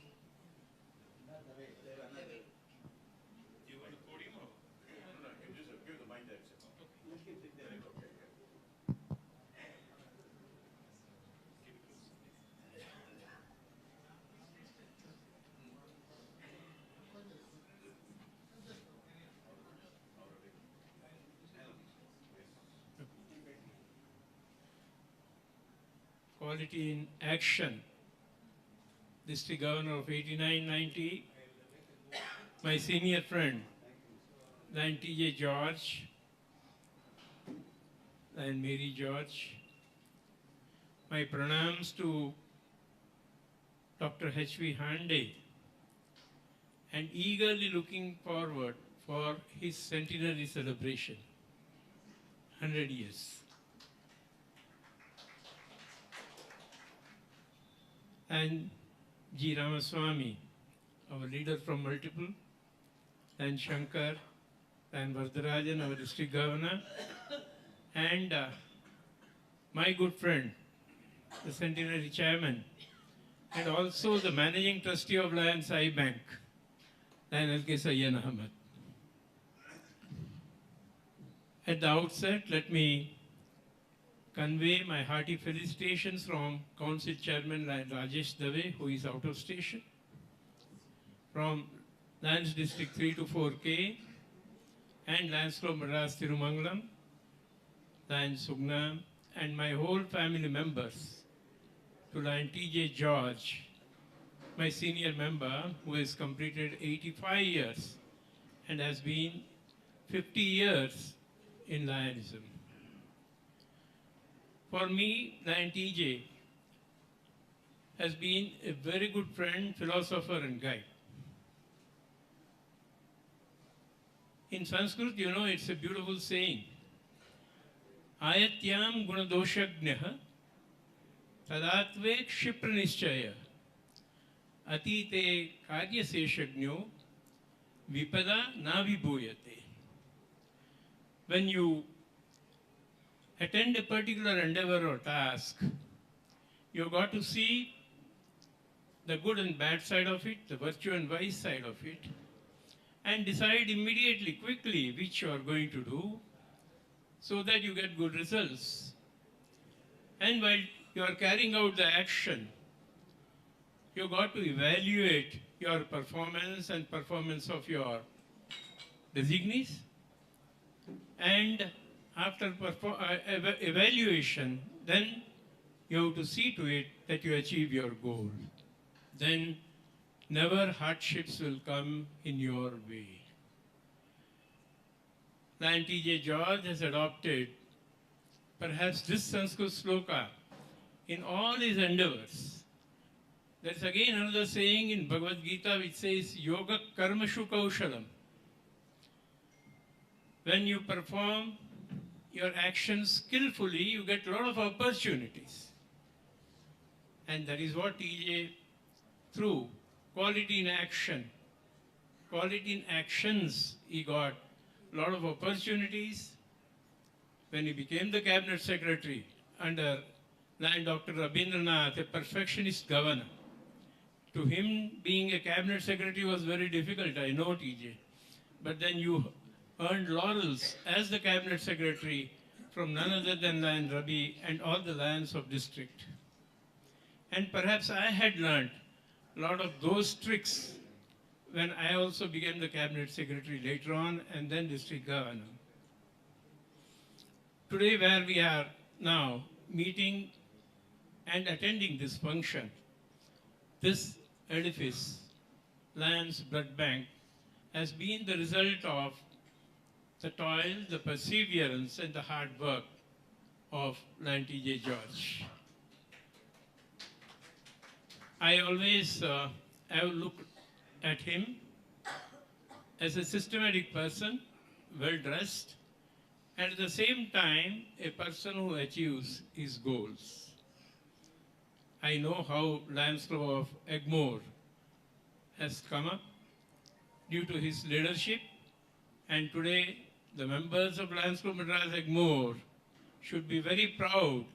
M: Quality in action. District Governor of 89-90, my senior friend, Lion TJ George, Lion Mary George, my pranams to Dr. H.V. Hande, and eagerly looking forward for his centenary celebration, 100 years. And G. Ramaswamy, our leader from Multiple, and Shankar, and Vardarajan, our district governor, and my good friend, the centenary chairman, and also the managing trustee of Lion Sai Bank, Lion L.K. Sayyan Ahmad. At the outset, let me convey my hearty felicitations from Council Chairman Rajesh Dave, who is out of station, from Lions District 3 to 4K, and Lions Club Madras Tirumangalam, Lions Sugnam, and my whole family members, to Lion TJ George, my senior member, who has completed 85 years and has been 50 years in Lionism. For me, Lion TJ has been a very good friend, philosopher, and guide. In Sanskrit, you know, it's a beautiful saying. Ayatyam gunadoshagnyah tadatve kshipranischaya atite karyaseshagno vipada navibhuyate. When you attend a particular endeavor or task, you got to see the good and bad side of it, the virtue and vice side of it, and decide immediately, quickly, which you are going to do so that you get good results. And while you are carrying out the action, you got to evaluate your performance and performance of your designees, and after evaluation, then you have to see to it that you achieve your goal. Then never hardships will come in your way. Lion TJ George has adopted perhaps this Sanskrit sloka in all his endeavors. There is again another saying in Bhagavad Gita which says, Yoga Karmashu Kaushalam. When you perform your actions skillfully, you get a lot of opportunities. And that is what TJ, through quality in action, call it in actions, he got a lot of opportunities. When he became the cabinet secretary under Dr. Rabindranath, a perfectionist governor, to him being a cabinet secretary was very difficult, I know, TJ. But then you earned laurels as the cabinet secretary from none other than Lion Rabi and all the lions of district. And perhaps I had learned a lot of those tricks when I also became the cabinet secretary later on and then district governor. Today, where we are now meeting and attending this function, this edifice, Lions Blood Bank, has been the result of the toil, the perseverance, and the hard work of Lion T.J. George. I always have looked at him as a systematic person, well-dressed, and at the same time, a person who achieves his goals. I know how Lions Club of Egmore has come up due to his leadership, and today the members of Lions Club Madras Egmore should be very proud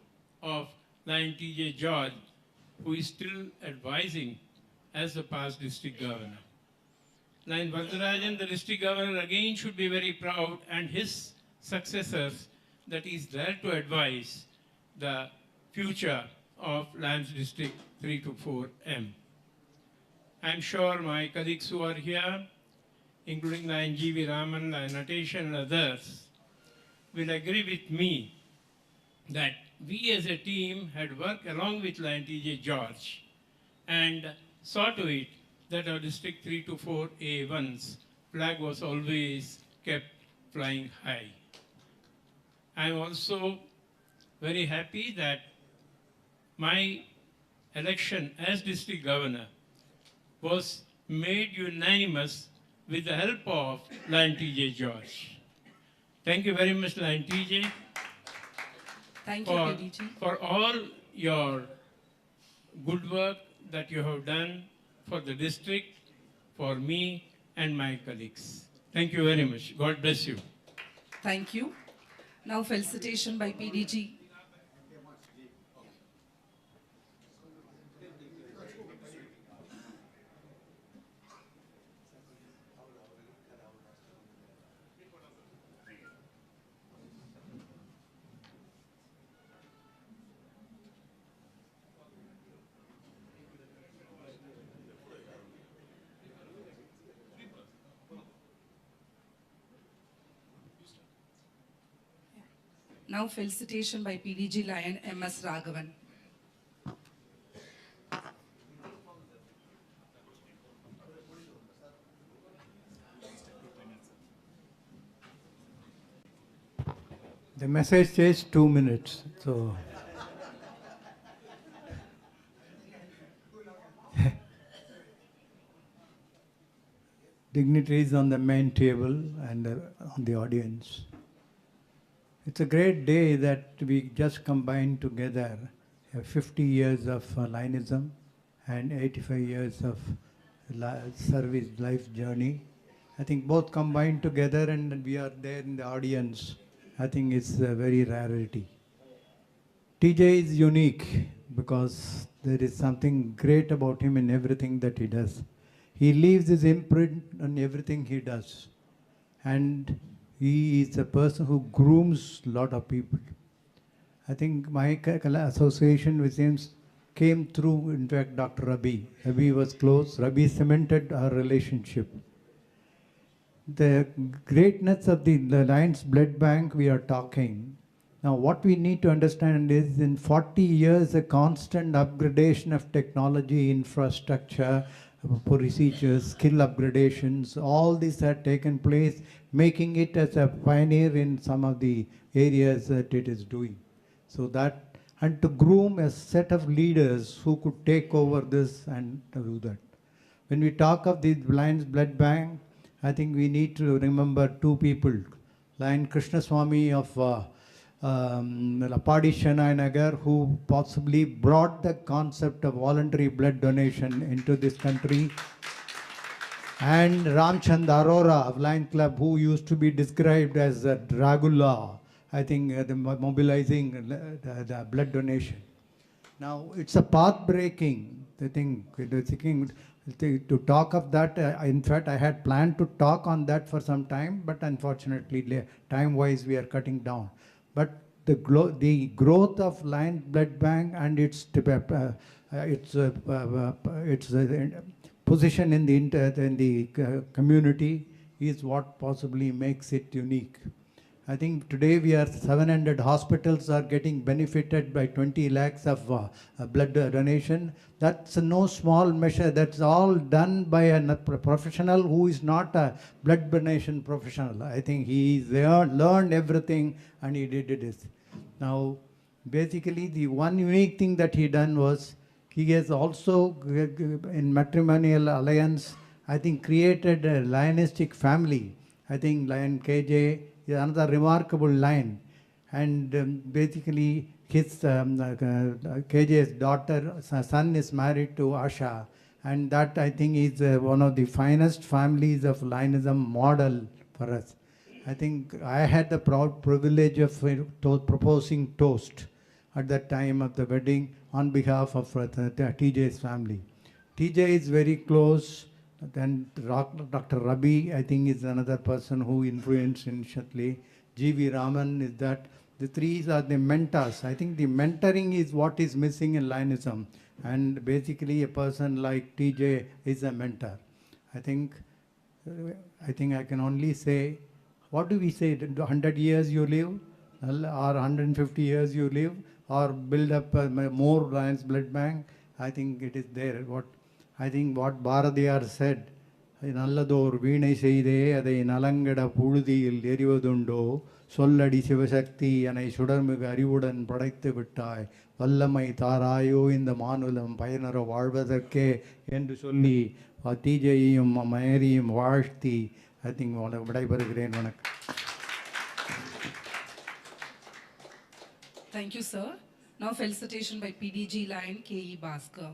M: of Lion T.J. George, who is still advising as the past district governor. Lion Vardarajan, the district governor, again should be very proud, and his successors that is there to advise the future of Lions District 3 to 4M. I'm sure my colleagues who are here, including Lion G.V. Raman, Lion Natesh and others, will agree with me that we as a team had worked along with Lion T.J. George and saw to it that our District 3 to 4A1's flag was always kept flying high. I'm also very happy that my election as district governor was made unanimous with the help of Lion T.J. George. Thank you very much, Lion T.J.
F: Thank you, PDG.
M: For all your good work that you have done for the district, for me and my colleagues. Thank you very much. God bless you.
F: Thank you. Now felicitation by PDG. Now felicitation by PDG Lion M.S. Raghavan.
N: The message says 2 minutes, so dignitaries on the main table and on the audience. It's a great day that we just combined together 50 years of Lionism and 85 years of service life journey. I think both combined together and we are there in the audience. I think it's a very rarity. TJ is unique because there is something great about him in everything that he does. He leaves his imprint on everything he does. And he is a person who grooms a lot of people. I think my association with him came through, in fact, Dr. Rabi. Rabi was close. Rabi cemented our relationship. The greatness of the Lions Blood Bank we are talking. Now, what we need to understand is in 40 years, a constant upgradation of technology, infrastructure, procedures, skill upgradations, all these have taken place, making it as a pioneer in some of the areas that it is doing. So that, and to groom a set of leaders who could take over this and do that. When we talk of the Lions Blood Bank, I think we need to remember two people. Lion Krishnaswamy of Lapadi Chennai Nagar, who possibly brought the concept of voluntary blood donation into this country. and Ramchand Arora of Lion Club, who used to be described as a Dragula, I think mobilizing the blood donation. Now, it's a path-breaking thing. To talk of that, in fact, I had planned to talk on that for some time, but unfortunately, time-wise, we are cutting down. But the growth of Lion Blood Bank and its position in the community is what possibly makes it unique. I think today we are 700 hospitals are getting benefited by 20 lakhs of blood donation. That's no small measure. That's all done by a professional who is not a blood donation professional. I think he learned everything and he did this. Now, basically the one unique thing that he done was he has also in matrimonial alliance, I think created a Lionistic family. I think Lion KJ is another remarkable line. And basically his KJ's son is married to Asha. And that I think is one of the finest families of Lionism model for us. I think I had the proud privilege of proposing toast at that time of the wedding on behalf of TJ's family. TJ is very close. Then Dr. Rabi, I think, is another person who influenced initially. G.V. Raman is that. The three are the mentors. I think the mentoring is what is missing in Lionism. And basically a person like TJ is a mentor. I think I can only say, what do we say, 100 years you live, or 150 years you live, or build up more Lions Blood Bank? I think it is there. I think what Bharadiyar said, நல்லதோர் வீணை செய்தே அதை நலங்கட புழுதியில் எறிவதுண்டோ சொல்லடி சிவசக்தி என்னை சுடர்மிகு அறிவுடன் படைத்து விட்டாய் வல்லமை தாராயோ இந்த மானுலம் பயனர வாழ்வதற்கே என்று சொல்லி டிஜேயையும் மேரியும் வாழ்த்தி ஐ திங்க் விடைபெறுகிறேன். வணக்கம்.
F: Thank you, sir. Now felicitation by PDG Lion K.E. Bhaskar.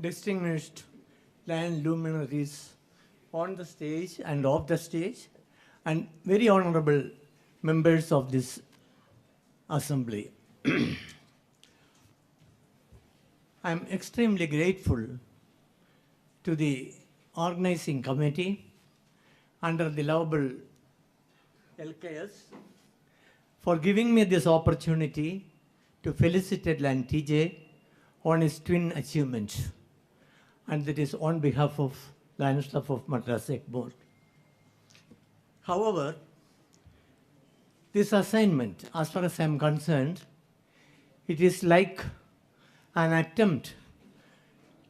O: distinguished Lion luminaries on the stage and off the stage, and very honorable members of this assembly. I'm extremely grateful to the organizing committee under the lovable LKS for giving me this opportunity to felicitate Lion TJ on his twin achievements, and that is on behalf of Lions Club of Madras Board. However, this assignment, as far as I am concerned, it is like an attempt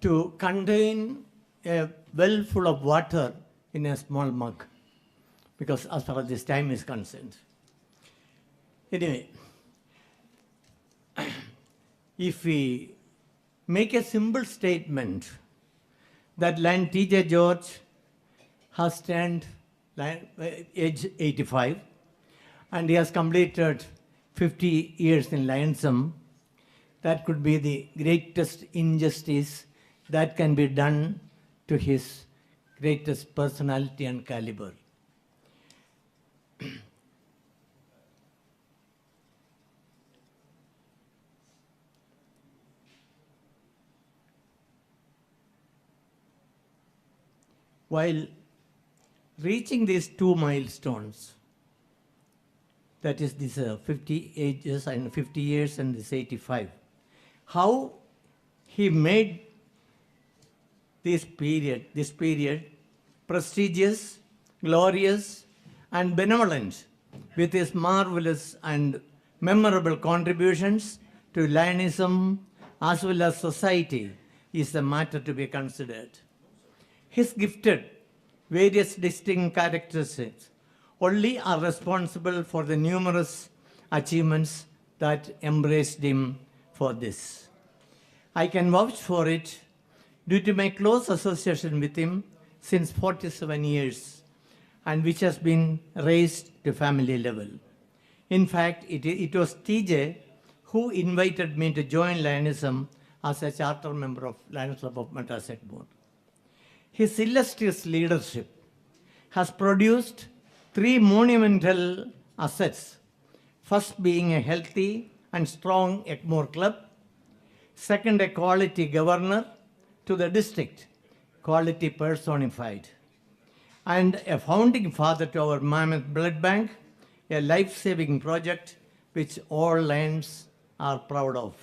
O: to contain a well full of water in a small mug, because as far as this time is concerned. Anyway, if we make a simple statement that Lion TJ George has turned age 85 and he has completed 50 years in Lionism, that could be the greatest injustice that can be done to his greatest personality and caliber. While reaching these two milestones, that is this 50 ages and 50 years and this 85, how he made this period prestigious, glorious, and benevolent with his marvelous and memorable contributions to Lionism as well as society is a matter to be considered. His gifted various distinct characteristics only are responsible for the numerous achievements that embraced him for this. I can vouch for it due to my close association with him since 47 years, and which has been raised to family level. In fact, it was TJ who invited me to join Lionism as a charter member of Lions Club of Madras Board. His illustrious leadership has produced three monumental assets. First being a healthy and strong Egmore club. Second, a quality governor to the district, quality personified. And a founding father to our mammoth blood bank, a life-saving project which all Lions are proud of.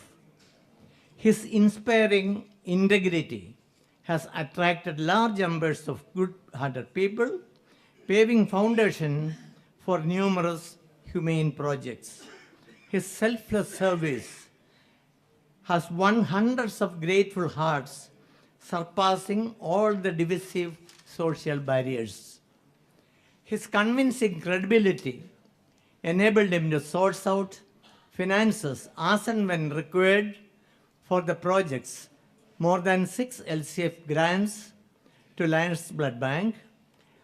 O: His inspiring integrity has attracted large numbers of good-hearted people, paving foundation for numerous humane projects. His selfless service has won hundreds of grateful hearts, surpassing all the divisive social barriers. His convincing credibility enabled him to source out finances as and when required for the projects, more than 6 LCF grants to Lions Blood Bank,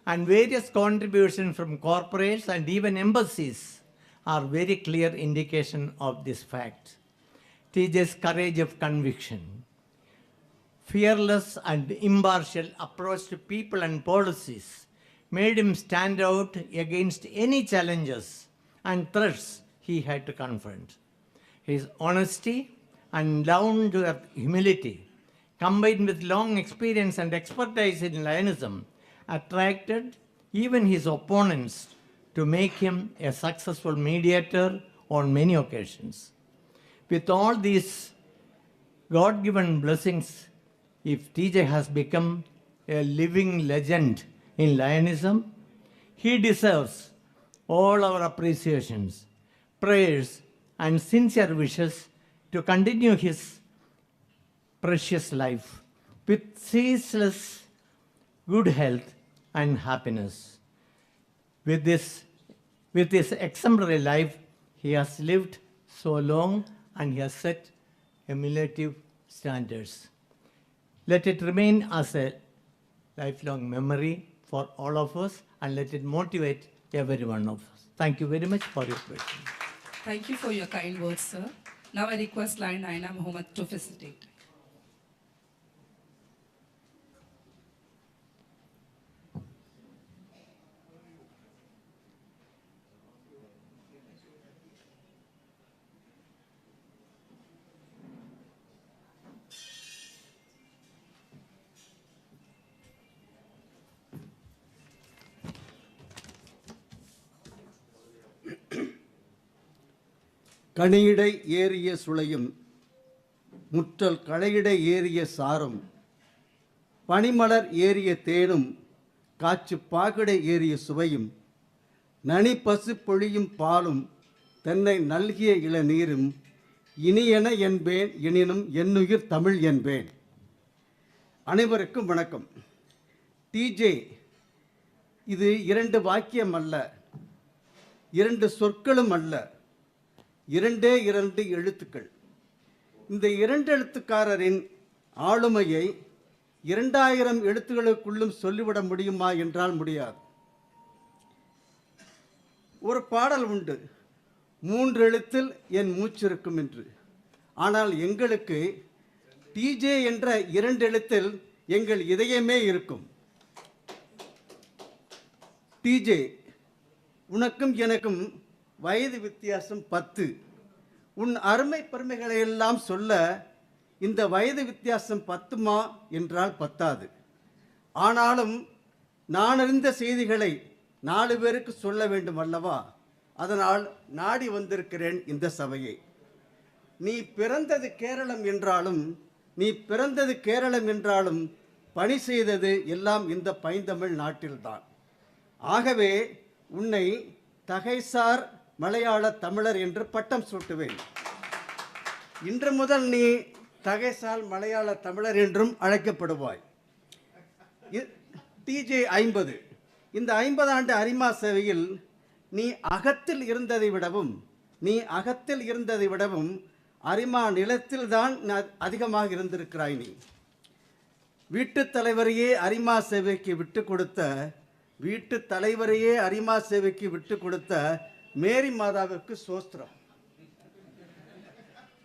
O: and various contributions from corporates and even embassies are very clear indication of this fact. TJ's courage of conviction, fearless and impartial approach to people and policies made him stand out against any challenges and threats he had to confront. His honesty and down-to-earth humility, combined with long experience and expertise in Lionism, attracted even his opponents to make him a successful mediator on many occasions. With all these God-given blessings, if TJ has become a living legend in Lionism, he deserves all our appreciations, prayers, and sincere wishes to continue his precious life with ceaseless good health and happiness. With this exemplary life, he has lived so long and he has set emulative standards. Let it remain as a lifelong memory for all of us, and let it motivate every one of us. Thank you very much for your question.
F: Thank you for your kind words, sir. Now I request line Aina Muhammad to facilitate.
P: கணியிடை ஏறிய சுளையும் முற்றல் களையிடை ஏறிய சாரும் பனிமலர் ஏறிய தேனும் காற்று பாகடை ஏறிய சுவையும் நனி பசு பொழியும் பாலும் தென்னை நல்கிய இளநீரும் இனியென என்பேன் எனினும் என்னுயிர் தமிழ் என்பேன். அனைவருக்கும் வணக்கம். டிஜே இது 2 வாக்கியம் அல்ல, 2 சொற்களும் அல்ல, 2 எழுத்துக்கள். இந்த 2 எழுத்துக்காரரின் ஆளுமையை 2000 எழுத்துக்களுக்குள்ளும் சொல்லிவிட முடியுமா என்றால் முடியாது. ஒரு பாடல் உண்டு, 3 எழுத்தில் என் மூச்சிருக்கும் என்று. ஆனால் எங்களுக்கு டிஜே என்ற 2 எழுத்தில் எங்கள் இதயமே இருக்கும். டிஜே, உனக்கும் எனக்கும் வயது வித்தியாசம் 10. உன் அருமை பெருமைகளை எல்லாம் சொல்ல இந்த வயது வித்தியாசம் 10மா என்றால் 10. ஆனாலும் நான் அறிந்த செய்திகளை 4 பேருக்கு சொல்ல வேண்டும் அல்லவா? அதனால் நாடி வந்திருக்கிறேன் இந்த சபையை. நீ பிறந்தது கேரளம் என்றாலும் பணி செய்தது எல்லாம் இந்த பைந்தமிழ் நாட்டில்தான். ஆகவே உன்னை தகைசார் மலையாள தமிழர் என்று பட்டம் சூட்டுவேன். இன்று முதல் நீ தகைசால் மலையாள தமிழர் என்றும் அழைக்கப்படுவாய். டிஜே 50. இந்த 50 ஆண்டு அரிமா சேவையில் நீ அகத்தில் இருந்ததை விடவும் அரிமா நிலத்தில் தான் அதிகமாக இருந்திருக்கிறாய். நீ வீட்டுத் தலைவரையே அரிமா சேவைக்கு விட்டு கொடுத்த மேரி மாதாவிற்கு சோஸ்திரம்.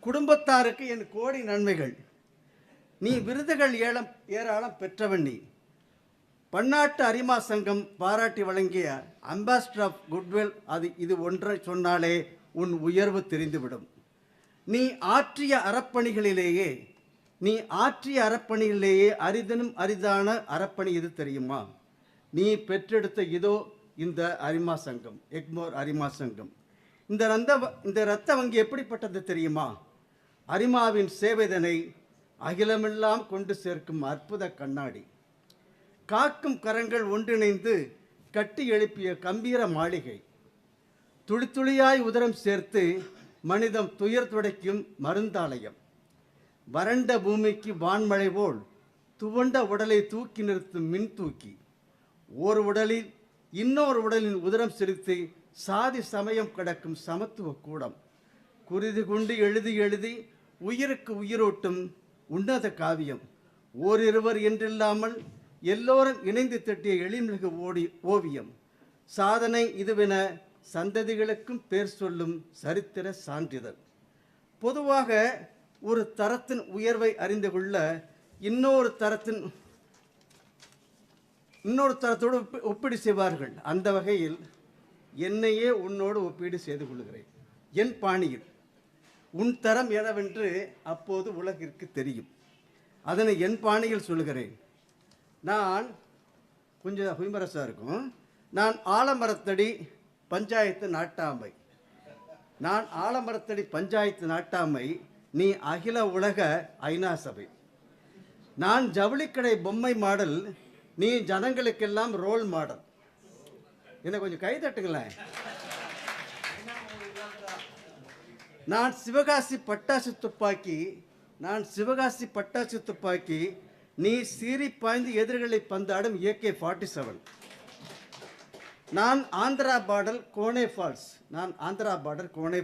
P: குடும்பத்தாருக்கு என் கோடி நன்மைகள். நீ விருதுகள் ஏராளம் பெற்றவன். நீ பன்னாட்டு அரிமா சங்கம் பாராட்டி வழங்கிய அம்பாசிடர் ஆஃப் குட்வில். இது ஒன்றை சொன்னாலே உன் உயர்வு தெரிந்துவிடும். நீ ஆற்றிய அறப்பணிகளிலேயே அரிதனும் அரிதான அறப்பணி இது தெரியுமா? நீ பெற்றெடுத்த இதோ இந்த அரிமா சங்கம், எக்மோர் அரிமா சங்கம். இந்த இரத்த வங்கி எப்படிப்பட்டது தெரியுமா? அரிமாவின் சேவைதனை அகிலமெல்லாம் கொண்டு சேர்க்கும் அற்புத கண்ணாடி. காக்கும் கரங்கள் ஒன்றிணைந்து கட்டி எழுப்பிய கம்பீர மாளிகை. துளி துளியாய் உதரம் சேர்த்து மனிதம் துயர் துடைக்கும் மருந்தாலயம். வறண்ட பூமிக்கு வான்மழை போல் துவண்ட உடலை தூக்கி நிறுத்தும் மின் தூக்கி. ஒரு உடலில் இன்னொரு உடலின் உதரம் செலுத்தி சாதி சமயம் கடக்கும் சமத்துவ கூடம். குருதி கொண்டு எழுதி உயிருக்கு உயிரோட்டும் உன்னத காவியம். ஓரிருவர் என்றில்லாமல் எல்லோரும் இணைந்து தட்டிய எழில்மிகு ஓவியம். சாதனை இதுவென சந்ததிகளுக்கும் பேர் சொல்லும் சரித்திர சான்றிதழ். பொதுவாக ஒரு தரத்தின் உயர்வை அறிந்து கொள்ள இன்னொரு தரத்தோடு ஒப்பீடு செய்வார்கள். அந்த வகையில் என்னையே உன்னோடு ஒப்பீடு செய்து கொள்கிறேன். என் பாணியில் உன் தரம் எனவென்று அப்போது உலகிற்கு தெரியும். அதனை என் பாணியில் சொல்கிறேன். நான் கொஞ்சம் ஹுய்மரஸாக இருக்கும். நான் ஆலமரத்தடி பஞ்சாயத்து நாட்டாமை. நீ அகில உலக ஐநா சபை. நான் ஜவுளிக்கடை பொம்மை மாடல். நீ ஜனங்களுக்கெல்லாம் ரோல் மாடல். என்ன கொஞ்சம் கை தட்டுங்களேன். நான் சிவகாசி பட்டாசு துப்பாக்கி. நீ சீறி பாய்ந்து எதிர்களை பந்தாடும் AK-47. நான் ஆந்திரா பார்டர் கோனே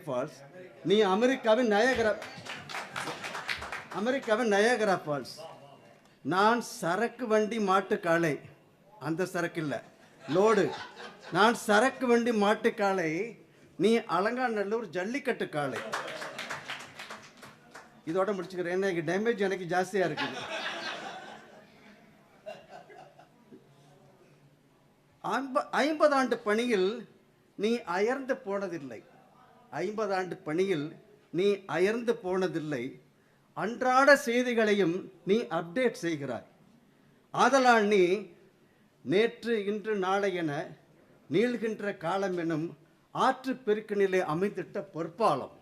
P: ஃபால்ஸ். நீ அமெரிக்காவின் நயாகரா ஃபால்ஸ். நான் சரக்கு வண்டி மாட்டுக்காளை. அந்த சரக்கு இல்லை, லோடு. நான் சரக்கு வண்டி மாட்டுக்காளை. நீ அலங்காநல்லூர் ஜல்லிக்கட்டு காளை. இதோட முடிச்சுக்கிறேன். ஏன்னா டேமேஜ் எனக்கு ஜாஸ்தியாக இருக்குது. 50 ஆண்டு பணியில் நீ அயர்ந்து போனதில்லை. 50 ஆண்டு பணியில் நீ அயர்ந்து போனதில்லை. அன்றாட செய்திகளையும் நீ அப்டேட் செய்கிறாய். ஆதலால் நீ நேற்று இன்று நாளை என நீள்கின்ற காலம் எனும் ஆற்று பெருக்கினிலே அமைந்திட்ட பொற்பாலம்.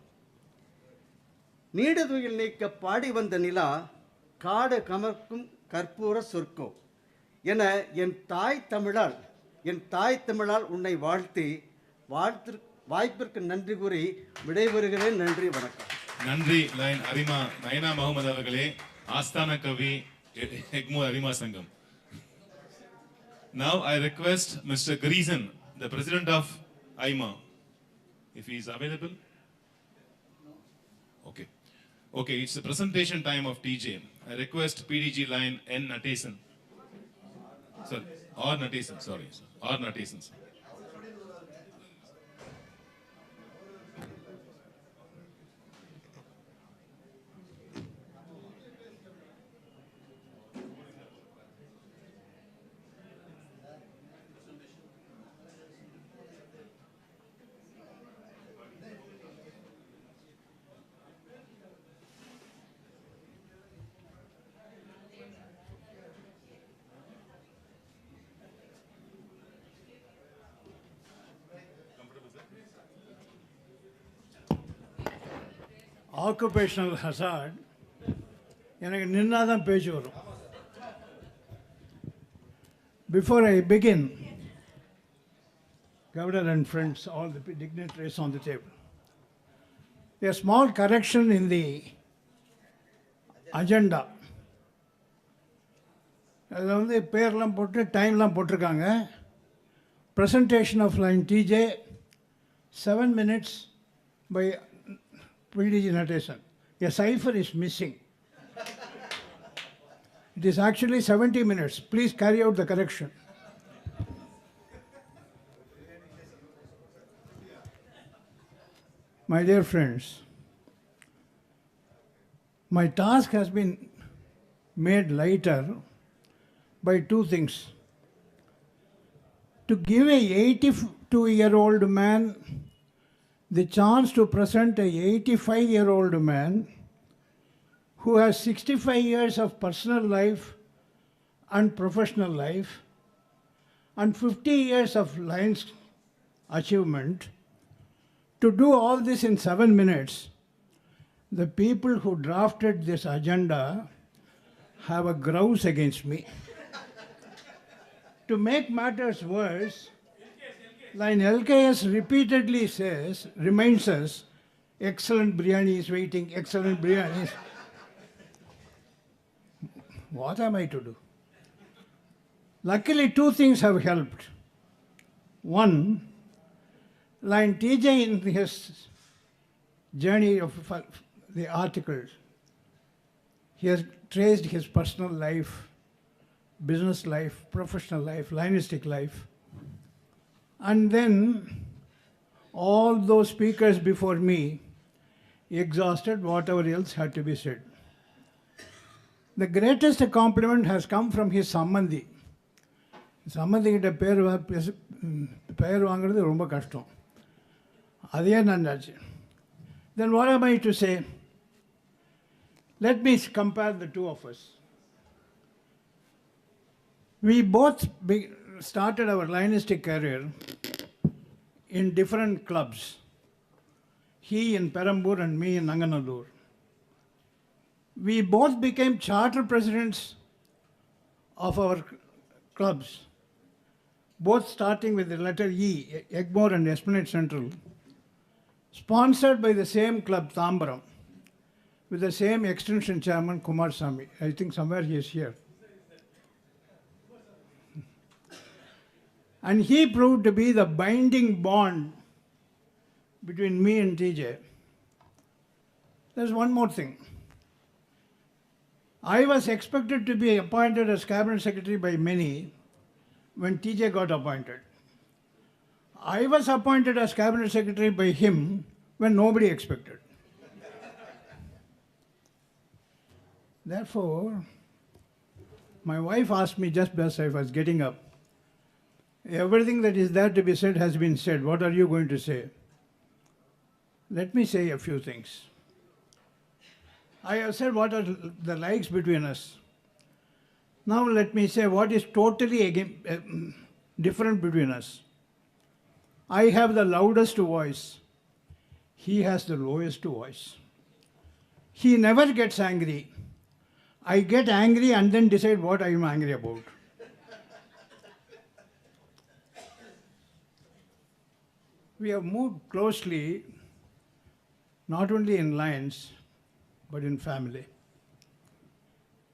P: நீடுதுயில் நீக்க பாடி வந்த நிலா காடு கமர்க்கும் கற்பூர சொற்கோ என என் தாய் தமிழால் உன்னை வாழ்த்தி வாய்ப்பிற்கு நன்றி கூறி விடைபெறுகிறேன். நன்றி, வணக்கம்.
B: நன்றி லைன் அரிமா நயனா முகமது அவர்களே, ஆஸ்தான கவி எக்மோர் அரிமா சங்கம். Now I request Mr. Greason, the president of IMA, if he is available. Okay, it's the presentation time of TJ. I request PDG line N Natesan. Sorry, or Natesan, sorry, or Natesan.
Q: Occupational hazard, எனக்கு நின்னாதான் பேச்சு வரும். Before I begin, Governor and friends, all the dignitaries on the table, a small correction in the agenda. அது வந்து பேர்லாம் போட்டு டைம்லாம் போட்டிருக்காங்க. Presentation of line TJ, 7 minutes by PDG Natesan. A cipher is missing. It is actually 70 minutes. Please carry out the correction. My dear friends, my task has been made lighter by two things. To give a 82-year-old man the chance to present a 85-year-old man who has 65 years of personal life and professional life and 50 years of Lions achievement, to do all this in 7 minutes. The people who drafted this agenda have a grouse against me. To make matters worse, line LKS repeatedly reminds us, excellent biryani is waiting, excellent biryani is... What am I to do? Luckily, two things have helped. One, line TJ in his journey of the articles, he has traced his personal life, business life, professional life, linistic life. And then all those speakers before me exhausted whatever else had to be said. The greatest compliment has come from his Sambandhi. Sambandhi கிட்ட பேர் வாங்குறது ரொம்ப கஷ்டம். அதே நன்னாச்சு. Then what am I to say? Let me compare the two of us. We both started our linistic career in different clubs. He in Perambur and me in Nanganallur. We both became charter presidents of our clubs, both starting with the letter E, Egmore and Esplanade Central, sponsored by the same club, Tambaram, with the same extension chairman, Kumar Sami. I think somewhere he is here. And he proved to be the binding bond between me and TJ. There's one more thing. I was expected to be appointed as cabinet secretary by many when TJ got appointed. I was appointed as cabinet secretary by him when nobody expected. Therefore, my wife asked me just as I was getting up, everything that is there to be said has been said. What are you going to say? Let me say a few things. I have said what are the likes between us. Now let me say what is totally different between us. I have the loudest voice. He has the lowest voice. He never gets angry. I get angry and then decide what I am angry about. We have moved closely, not only in lines, but in family.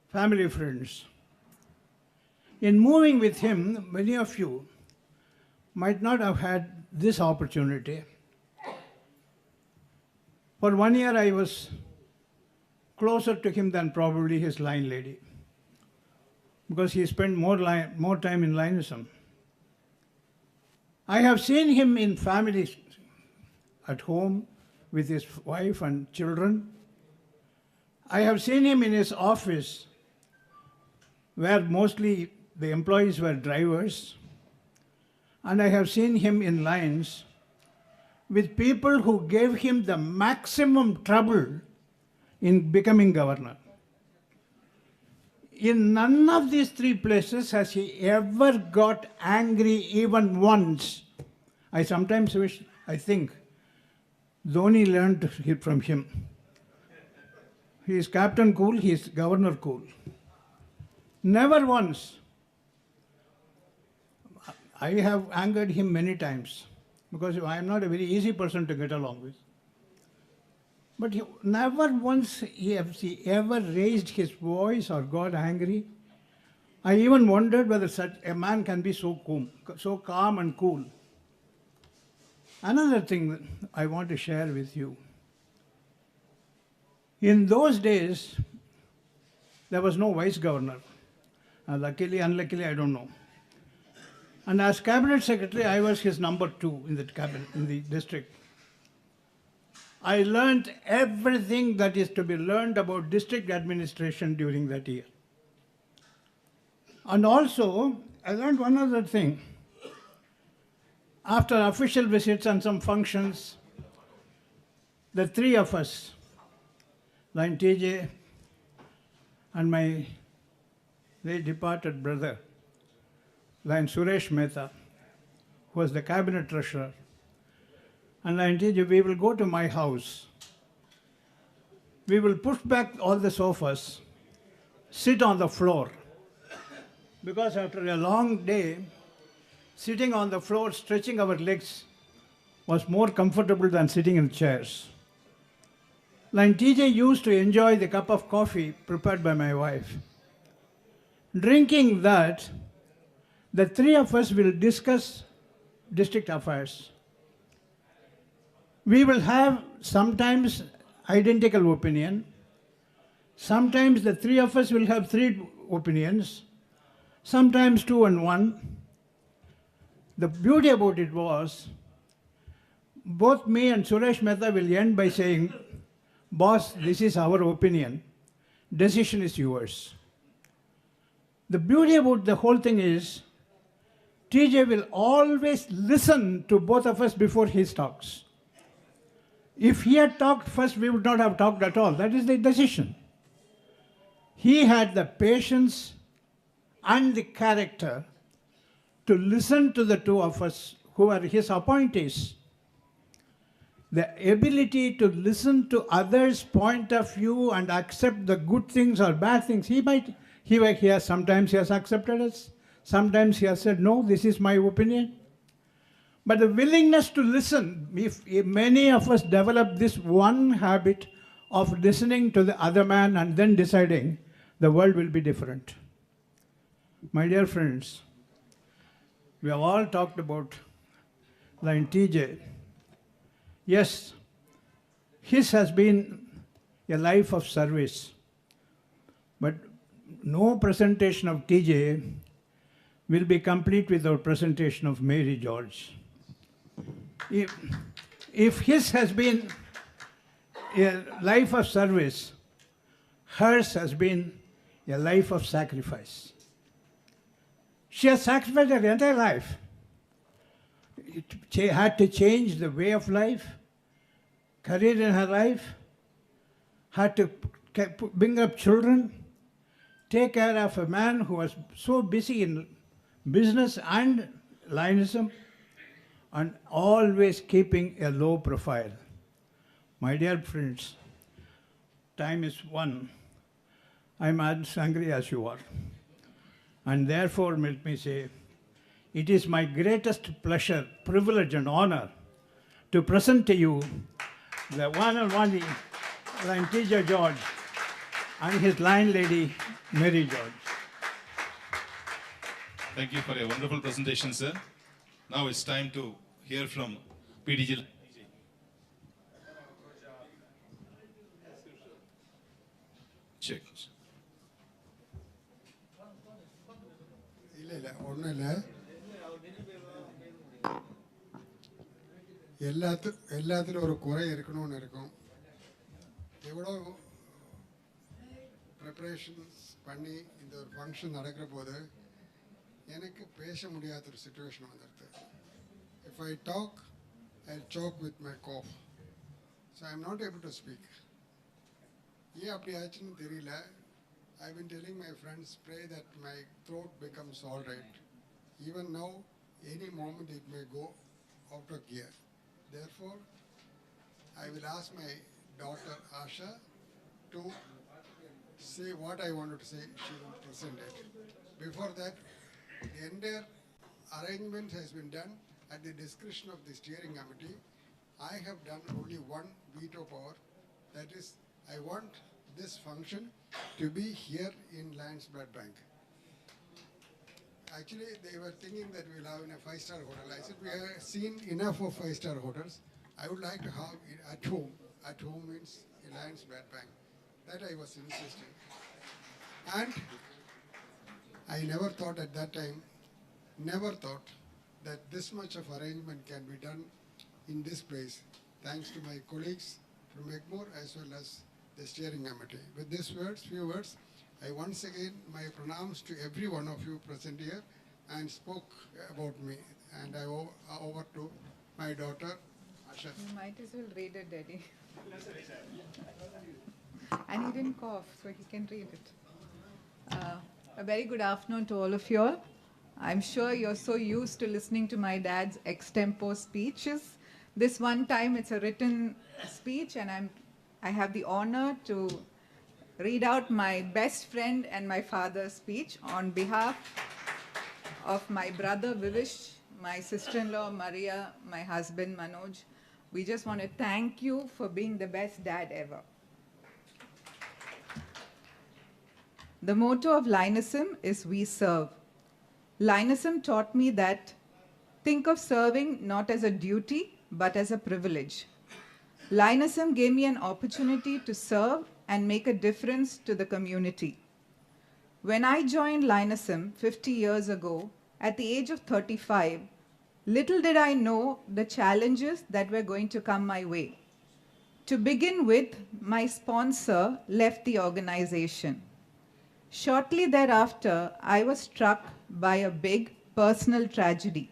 Q: Family friends. In moving with him, many of you might not have had this opportunity. For 1 year, I was closer to him than probably his line lady, because he spent more time in Lionism. I have seen him in families at home with his wife and children. I have seen him in his office where mostly the employees were drivers. And I have seen him in lines with people who gave him the maximum trouble in becoming governor. In none of these three places has he ever got angry even once. I sometimes I think, Dhoni learned it from him. He is Captain Cool, he is Governor Cool. Never once. I have angered him many times because I am not a very easy person to get along with. But never once has he ever raised his voice or got angry. I even wondered whether such a man can be so calm and cool. Another thing that I want to share with you. In those days, there was no vice governor. Luckily, unluckily, I don't know. And as cabinet secretary, I was his number 2 in the cabinet, in the district. I learned everything that is to be learned about district administration during that year. And also, I learned one other thing. After official visits and some functions, the three of us, Line TJ and my late departed brother, Line Suresh Mehta, who was the cabinet treasurer, and Line TJ, we will go to my house. We will push back all the sofas, sit on the floor, because after a long day, sitting on the floor, stretching our legs was more comfortable than sitting in chairs. Line TJ used to enjoy the cup of coffee prepared by my wife. Drinking that, the three of us will discuss district affairs. We will have sometimes identical opinion. Sometimes the three of us will have 3 opinions. Sometimes 2 and 1. The beauty about it was, both me and Suresh Mehta will end by saying, boss, this is our opinion. Decision is yours. The beauty about the whole thing is, TJ will always listen to both of us before he talks. If he had talked first, we would not have talked at all. That is the decision. He had the patience and the character to listen to the two of us who are his appointees. The ability to listen to others' point of view and accept the good things or bad things. Sometimes he has accepted us. Sometimes he has said, no, this is my opinion. But the willingness to listen, if many of us develop this one habit of listening to the other man and then deciding, the world will be different. My dear friends, we have all talked about Line TJ. Yes, his has been a life of service, but no presentation of TJ will be complete without presentation of Mary George. If his has been a life of service, hers has been a life of sacrifice. She has sacrificed her entire life. She had to change the way of life, career in her life, had to bring up children, take care of a man who was so busy in business and Lionism, and always keeping a low profile. My dear friends, time is one. I'm as hungry as you are. And therefore, let me say, it is my greatest pleasure, privilege, and honor to present to you the one and only Lion TJ George and his Lion Lady, Mary George.
B: Thank you for a wonderful presentation, sir. Now it's time to hear from PDG. Check.
R: இல்லை ஒன்றும் இல்லை எல்லாத்துலேயும் ஒரு குறை இருக்கணும்னு இருக்கும் எவ்வளோ preparations பண்ணி இந்த ஒரு ஃபங்க்ஷன் நடக்கிற போது எனக்கு பேச முடியாத ஒரு சுச்சுவேஷன் வந்துடுது if I talk I choke with my cough so I am not able to speak ஏன் அப்படி ஆச்சுன்னு தெரியல I've been telling my friends, pray that my throat becomes all right. Even now, any moment it may go out of gear. Therefore, I will ask my daughter Asha to say what I wanted to say. She will present it. Before that, the entire arrangement has been done at the discretion of the steering committee. I have done only one veto power. That is, I want this function to be here in Lions Blood Bank. Actually, they were thinking that we'll have in a 5-star hotel. I said, we have seen enough of 5-star hotels. I would like to have it at home. At home means Lions Blood Bank. That I was insisting. And I never thought at that time, never thought that this much of arrangement can be done in this place. Thanks to my colleagues from Egmore as well as the steering committee. With these words, few words, I once again my pronouns to every one of you present here and spoke about me. And I over to my daughter, Asha.
S: You might as well read it, Daddy. And he didn't cough, so he can read it. A very good afternoon to all of you all. I'm sure you're so used to listening to my dad's extempore speeches. This one time it's a written speech, and I have the honor to read out my best friend and my father's speech on behalf of my brother Vivish, my sister-in-law Maria, my husband Manoj. We just want to thank you for being the best dad ever. The motto of Lionism is "We serve." Lionism taught me that think of serving not as a duty but as a privilege. Lionism gave me an opportunity to serve and make a difference to the community. When I joined Lionism 50 years ago, at the age of 35, little did I know the challenges that were going to come my way. To begin with, my sponsor left the organization. Shortly thereafter, I was struck by a big personal tragedy.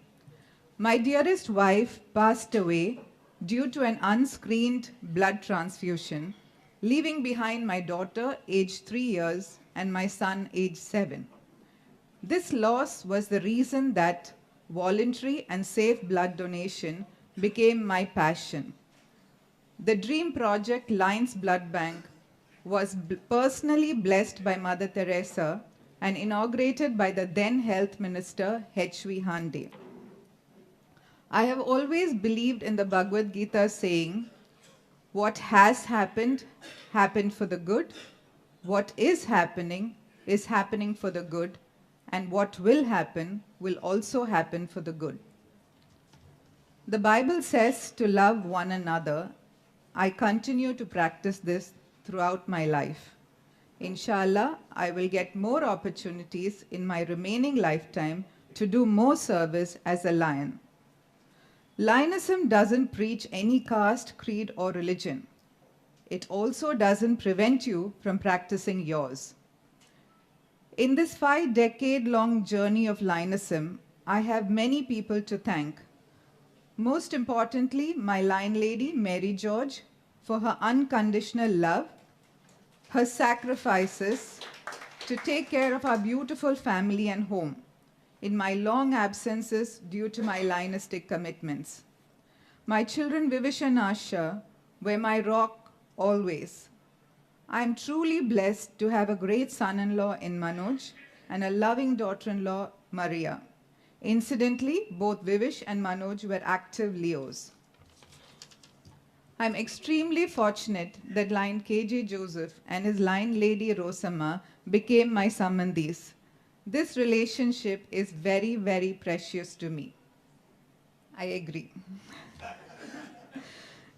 S: My dearest wife passed away due to an unscreened blood transfusion, leaving behind my daughter, aged 3 years, and my son, aged 7. This loss was the reason that voluntary and safe blood donation became my passion. The dream project, Lions Blood Bank, was personally blessed by Mother Teresa and inaugurated by the then Health Minister, H.V. Hande. I have always believed in the Bhagavad Gita saying, what has happened, happened for the good. What is happening for the good. And what will also happen for the good. The Bible says to love one another. I continue to practice this throughout my life. Inshallah, I will get more opportunities in my remaining lifetime to do more service as a lion. Lionism doesn't preach any caste, creed, or religion. it also doesn't prevent you from practicing yours. In this 5-decade-long journey of Lionism, I have many people to thank. Most importantly, my line lady, Mary George, for her unconditional love, her sacrifices to take care of our beautiful family and home in my long absences due to my Lionistic commitments. My children Vivish and Asha were my rock always. I am truly blessed to have a great son-in-law in Manoj and a loving daughter-in-law, Maria. Incidentally, both Vivish and Manoj were active Leos. I'm extremely fortunate that line KJ Joseph and his line lady Rosamma became my sambandhis. This relationship is very, very precious to me. I agree.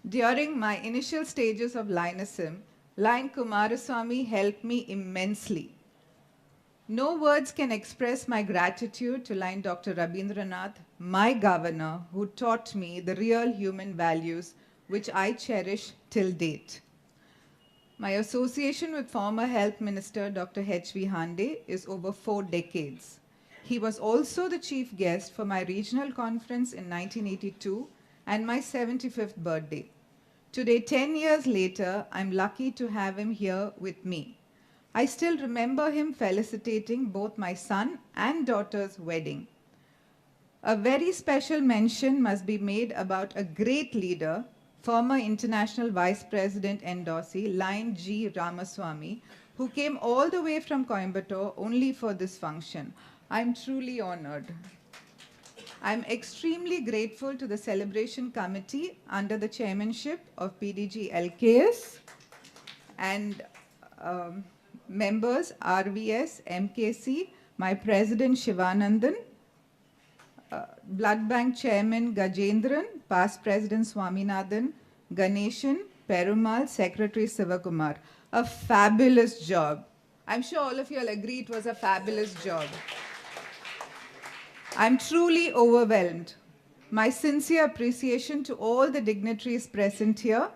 S: During my initial stages of Lionism, line Kumaraswamy helped me immensely. No words can express my gratitude to line Dr. Rabindranath, my governor, who taught me the real human values which I cherish till date. My association with former Health Minister Dr. H.V. Hande is over 4 decades. He was also the chief guest for my regional conference in 1982 and my 75th birthday. Today, 10 years later, I'm lucky to have him here with me. I still remember him felicitating both my son and daughter's wedding. A very special mention must be made about a great leader, former International Vice President endorsee, Line G. Ramaswamy, who came all the way from Coimbatore only for this function. I'm truly honored. I'm extremely grateful to the celebration committee under the chairmanship of PDG LKS and members RVS, MKC, my president Shivanandan, Blood Bank Chairman Gajendran, past President Swaminathan, Ganeshan, Perumal, Secretary Sivakumar. A fabulous job. I'm sure all of you will agree it was a fabulous job. I'm truly overwhelmed. My sincere appreciation to all the dignitaries present here.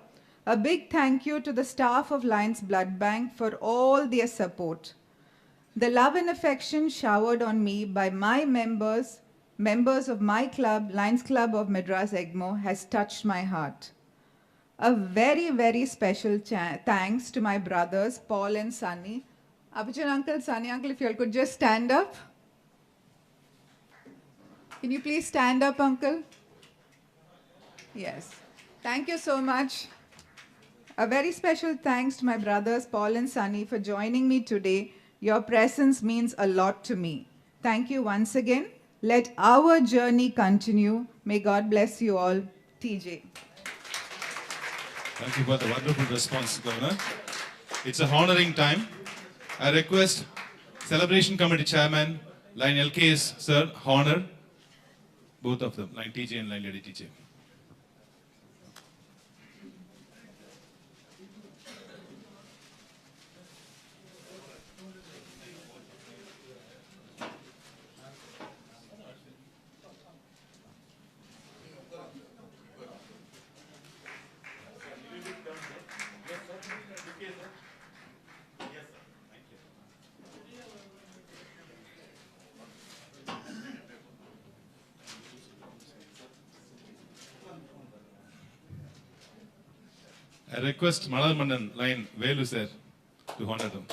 S: A big thank you to the staff of Lions Blood Bank for all their support. The love and affection showered on me by my members of my club, Lions Club of Madras Egmore, has touched my heart. A very, very special thanks to my brothers, Paul and Sunny. Apachan uncle, Sunny uncle, if you all could just stand up. Can you please stand up, uncle? Yes. Thank you so much. A very special thanks to my brothers, Paul and Sunny, for joining me today. Your presence means a lot to me. Thank you once again. Let our journey continue. May God bless you all. TJ.
B: Thank you for the wonderful response, Governor. It's a honoring time. I request Celebration Committee Chairman, Line LKS, sir, honor both of them, Line TJ and Line Lady TJ. I request Malal Mannan, Line Velu sir, to honor them.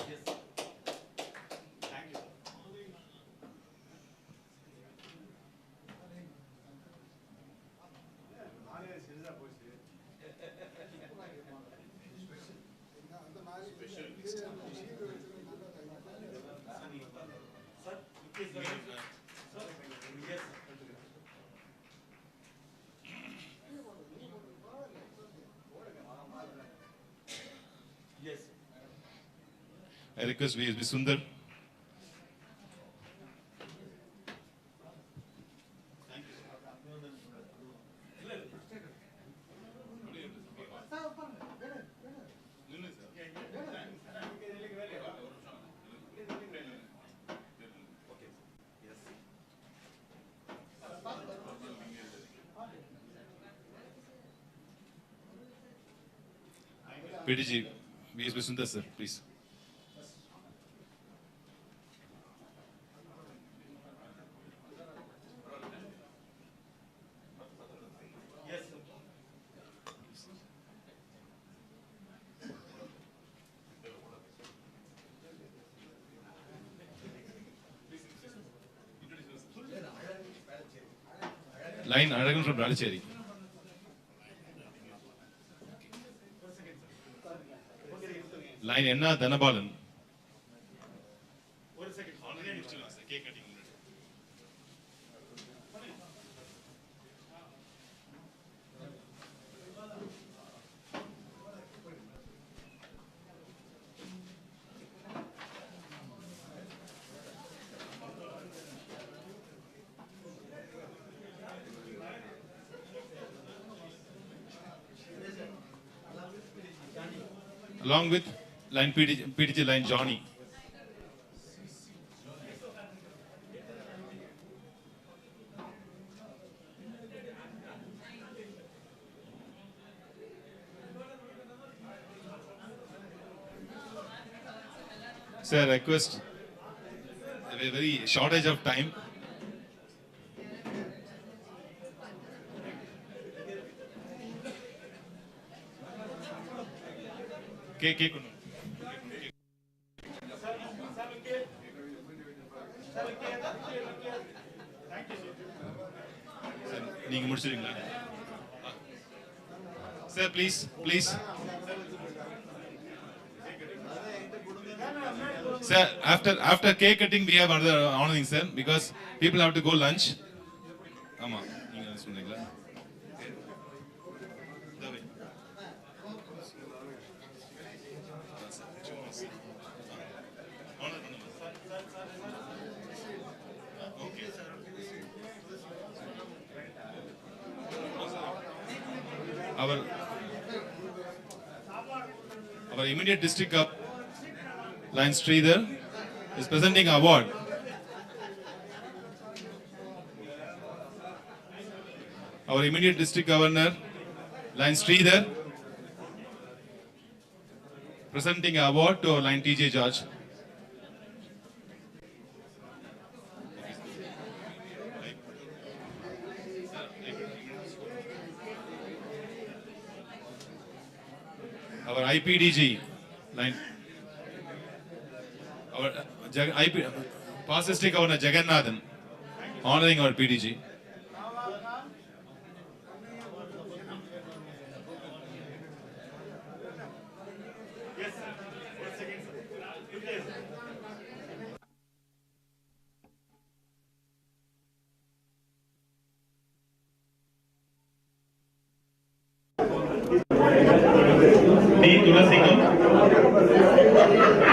B: I request VSB Sundar. PDG, VSB Sundar sir, please. Line Aragan from Ralicheri. Line Enna Dhanabalan. Along with line PDG line Johnny. Sir, I request a very shortage of time. Sir, please. Sir, after cake cutting, we have other honoring, sir, because people have to go lunch. Ama, our immediate district cup, line Sridhar, is presenting an award. Our immediate district governor, line Sridhar, presenting an award to our line TJ George. Our IPDG line, our past district governor Jagannathan, honoring our PDG.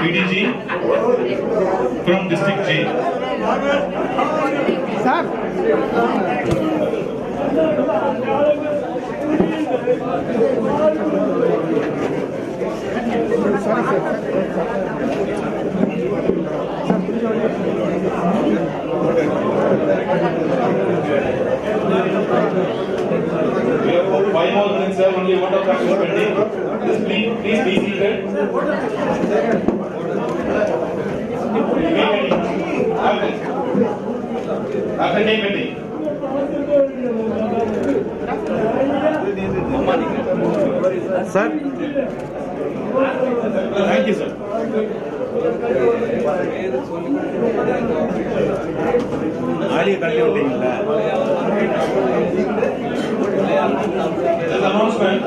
B: PDG from District J.
Q: Sir.
B: We have 5 more minutes, sir. Only one of practice pending. Please be seated. After cake cutting.
A: Sir. Thank you, sir. Audio தள்ளி விட்டீங்களா?
B: Announcement.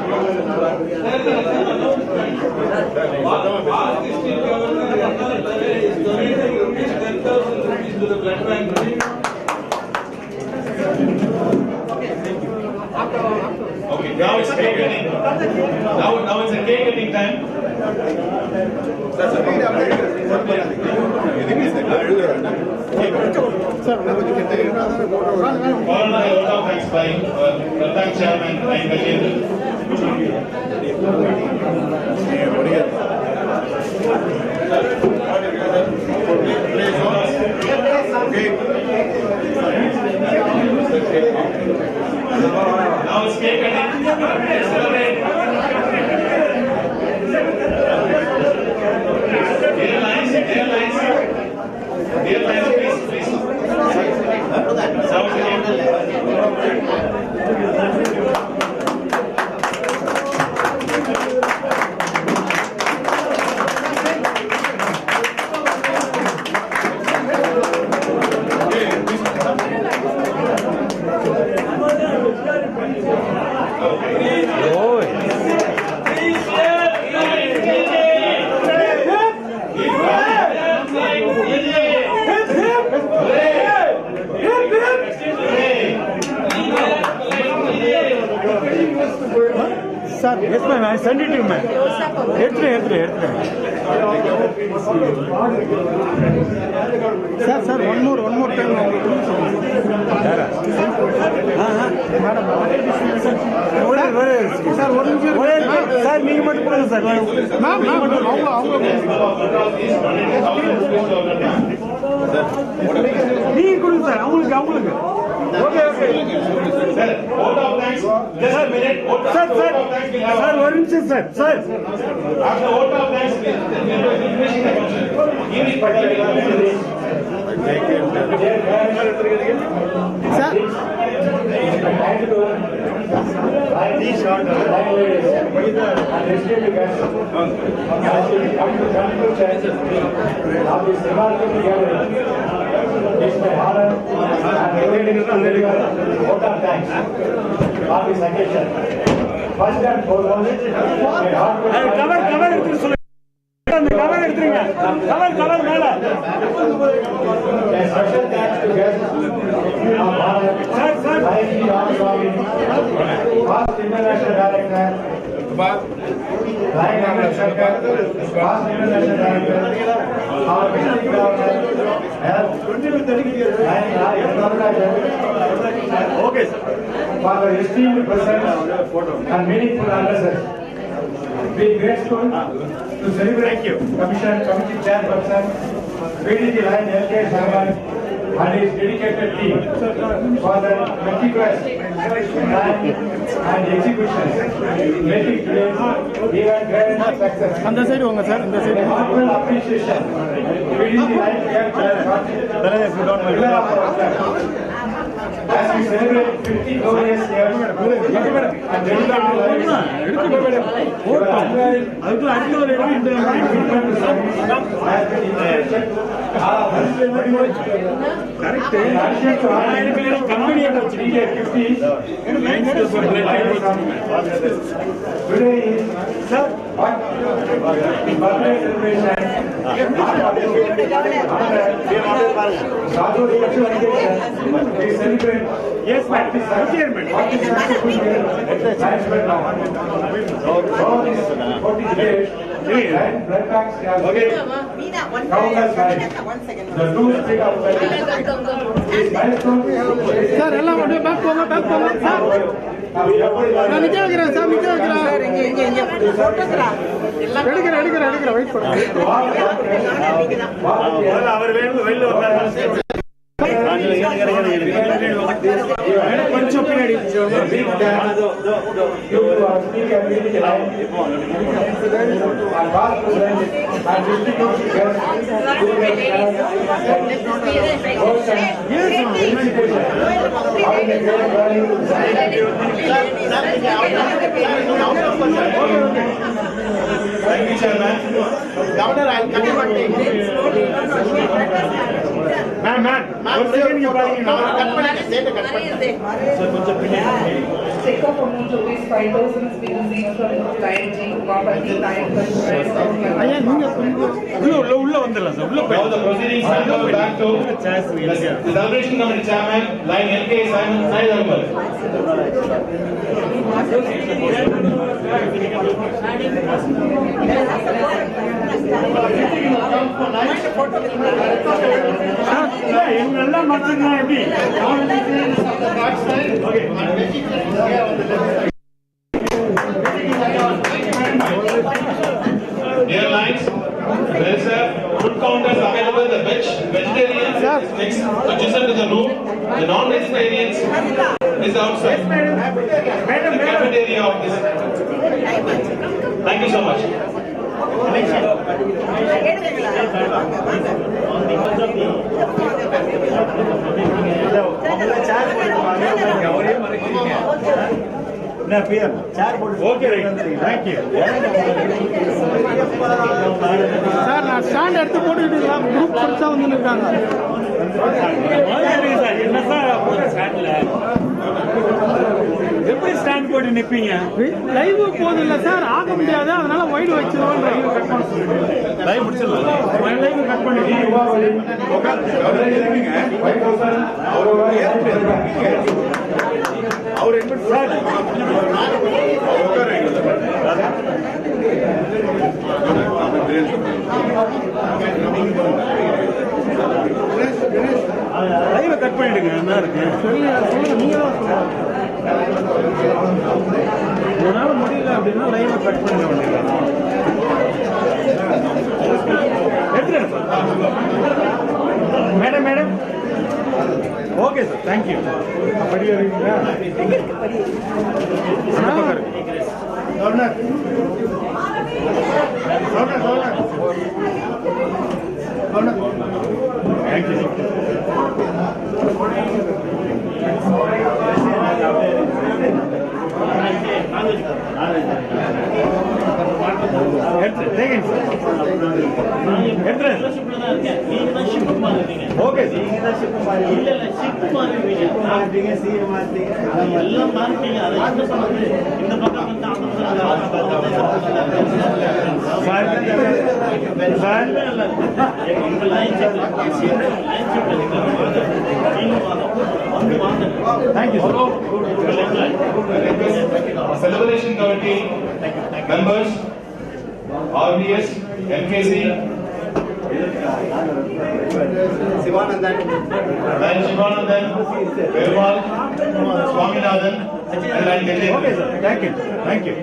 B: Okay, now it's cake cutting. Now it's a cake cutting time. Thanks by thank Chairman and Now it's cake cutting.
A: sir. Yes, ma'am. I send it to you, ma'am.
Q: Sir, one more time.
A: Sir, நீங்க மட்டும் கொடுங்க sir. நீங்க கொடுங்க sir. அவங்களுக்கு. Okay. Sir, vote of thanks. Just a minute. Sir, one minute, sir. After vote of thanks, it's my honor vote of thanks on this occasion. First and foremost, cover எடுத்துட்டு சொல்லுங்க. அந்த cover எடுத்துருங்க. cover மேல. Special thanks to guests. Sir. Past international director. Line Ambassador, past international director. Our district governor. Okay, sir. For the esteemed presence and meaningful addresses, we are grateful to celebrate committee chairperson, PDG Line LK Sarman and his dedicated team for the meticulous plan and execution, making today's event grand success.
Q: On the side, sir.
A: Heartfelt appreciation. PDG Line LK as we celebrate 50 glorious years and dedicate our lives your unwavering commitment to service has been initiated. Correct. In addition to our company of PDG 50, today is birthday celebration. We celebrate. Yes, ma'am. Chairman. Okay. The two speed of
Q: Sir, எல்லாம் அப்படியே back போங்க. Sir. நான் நிக்க வைக்கிறேன். எடுக்கிறேன். Wait பண்ணுங்க.
A: அவர் வெளில வந்தாரு. கொஞ்சம் பின்னாடி
K: Governor, I'll cut your name.
A: Ma'am. One second, you
F: Check of amount of rupees 5,000 has been received from Lion G, Wapati, Lion
A: உள்ள வந்துடலாம் சார். உள்ள
B: Now the proceedings will go back to the celebration committee chairman, Line LK Simon Saidambar.
A: என்னெல்லாம் மட்டும்தான் எப்படி
B: Dear lines, there is a food counters available in the vegetarians next adjacent to the room. The non-vegetarians is outside. The cafeteria of this. Thank you so much.
A: Okay, right. Thank you.
Q: Sir நான் stand எடுத்து போட்டுக்கிட்டு group பெருசாக வந்து இருக்காங்க.
A: என்ன sir ஸ்டாண்ட்ல எப்படி stand போட்டு நிப்பீங்க?
Q: லைவ் போகுது இல்லை சார், ஆக முடியாது, அதனால வைடு வச்சிருவோம்.
A: லைவ் முடிச்சிடலாம். லைவ் கட் பண்ணி லைவை கட் பண்ணிடுங்க. என்ன இருக்கு சொல்லுங்க, நீங்க தான் சொல்லுங்க. உங்களால முடியல அப்படின்னா லைவை கட் பண்ண வேண்டியது. Madam madam okay sir, thank you. படி வருவீங்களா? Governor thank you. Okay Thank you, sir.
B: Celebration committee members, RDS, MKC, Sivanandan, Verwal, Swaminathan, and
A: okay, sir. Thank you. Thank you.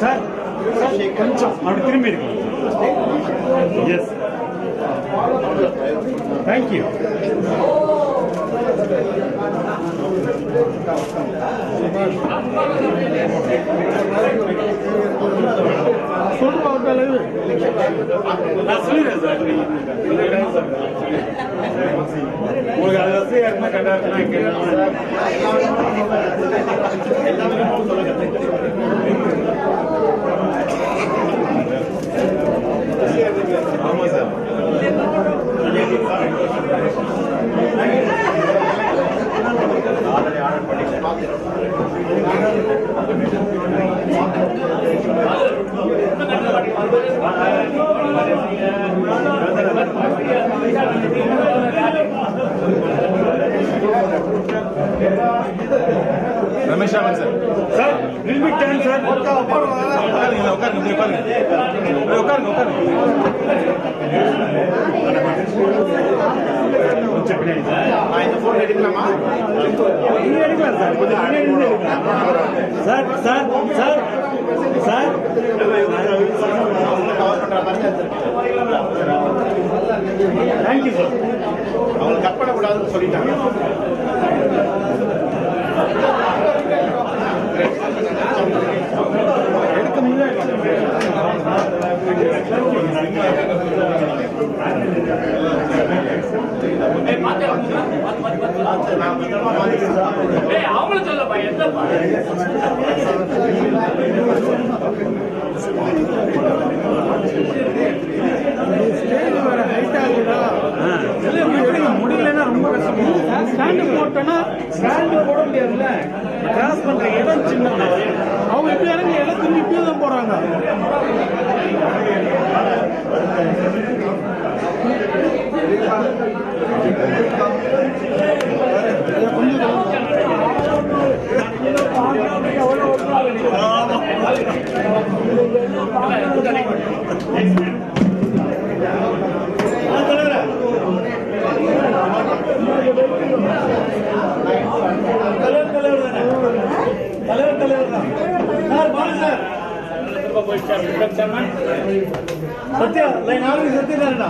A: Sir கொஞ்சம் அப்படி திரும்பி இருக்கு. Yes, thank you. நான் சொல்லிடுறேன் சார். உங்களுக்கு அது வசதியாக இருந்தால் கரெக்டாக ஆமாம் sir.
B: Ramesh Raman sir.
A: Sir, little bit turn sir. Thank you, sir. அவங்க கட் பண்ணக்கூடாதுன்னு சொல்லிட்டாங்க. எடுக்க முடியாது. அவங்களும் சொல்லப்பா என்னப்பா முடியலன்னா ரொம்ப கஷ்டம். ஸ்டாண்டு போட்டோன்னா ஸ்டாண்டு போட முடியாதுல்ல. கிராஸ் பண்ற இடம் சின்னது. அவங்க இப்படி இறங்கி இடம் திரும்பி இப்படியே தான் போறாங்க. சத்யா லைன் ஆறு சத்யா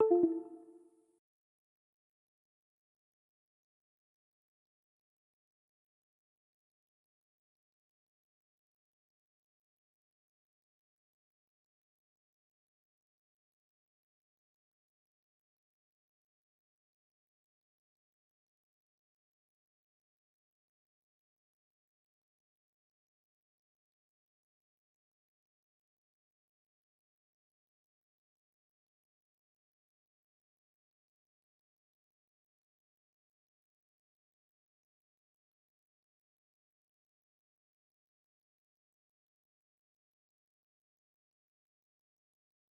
T: you.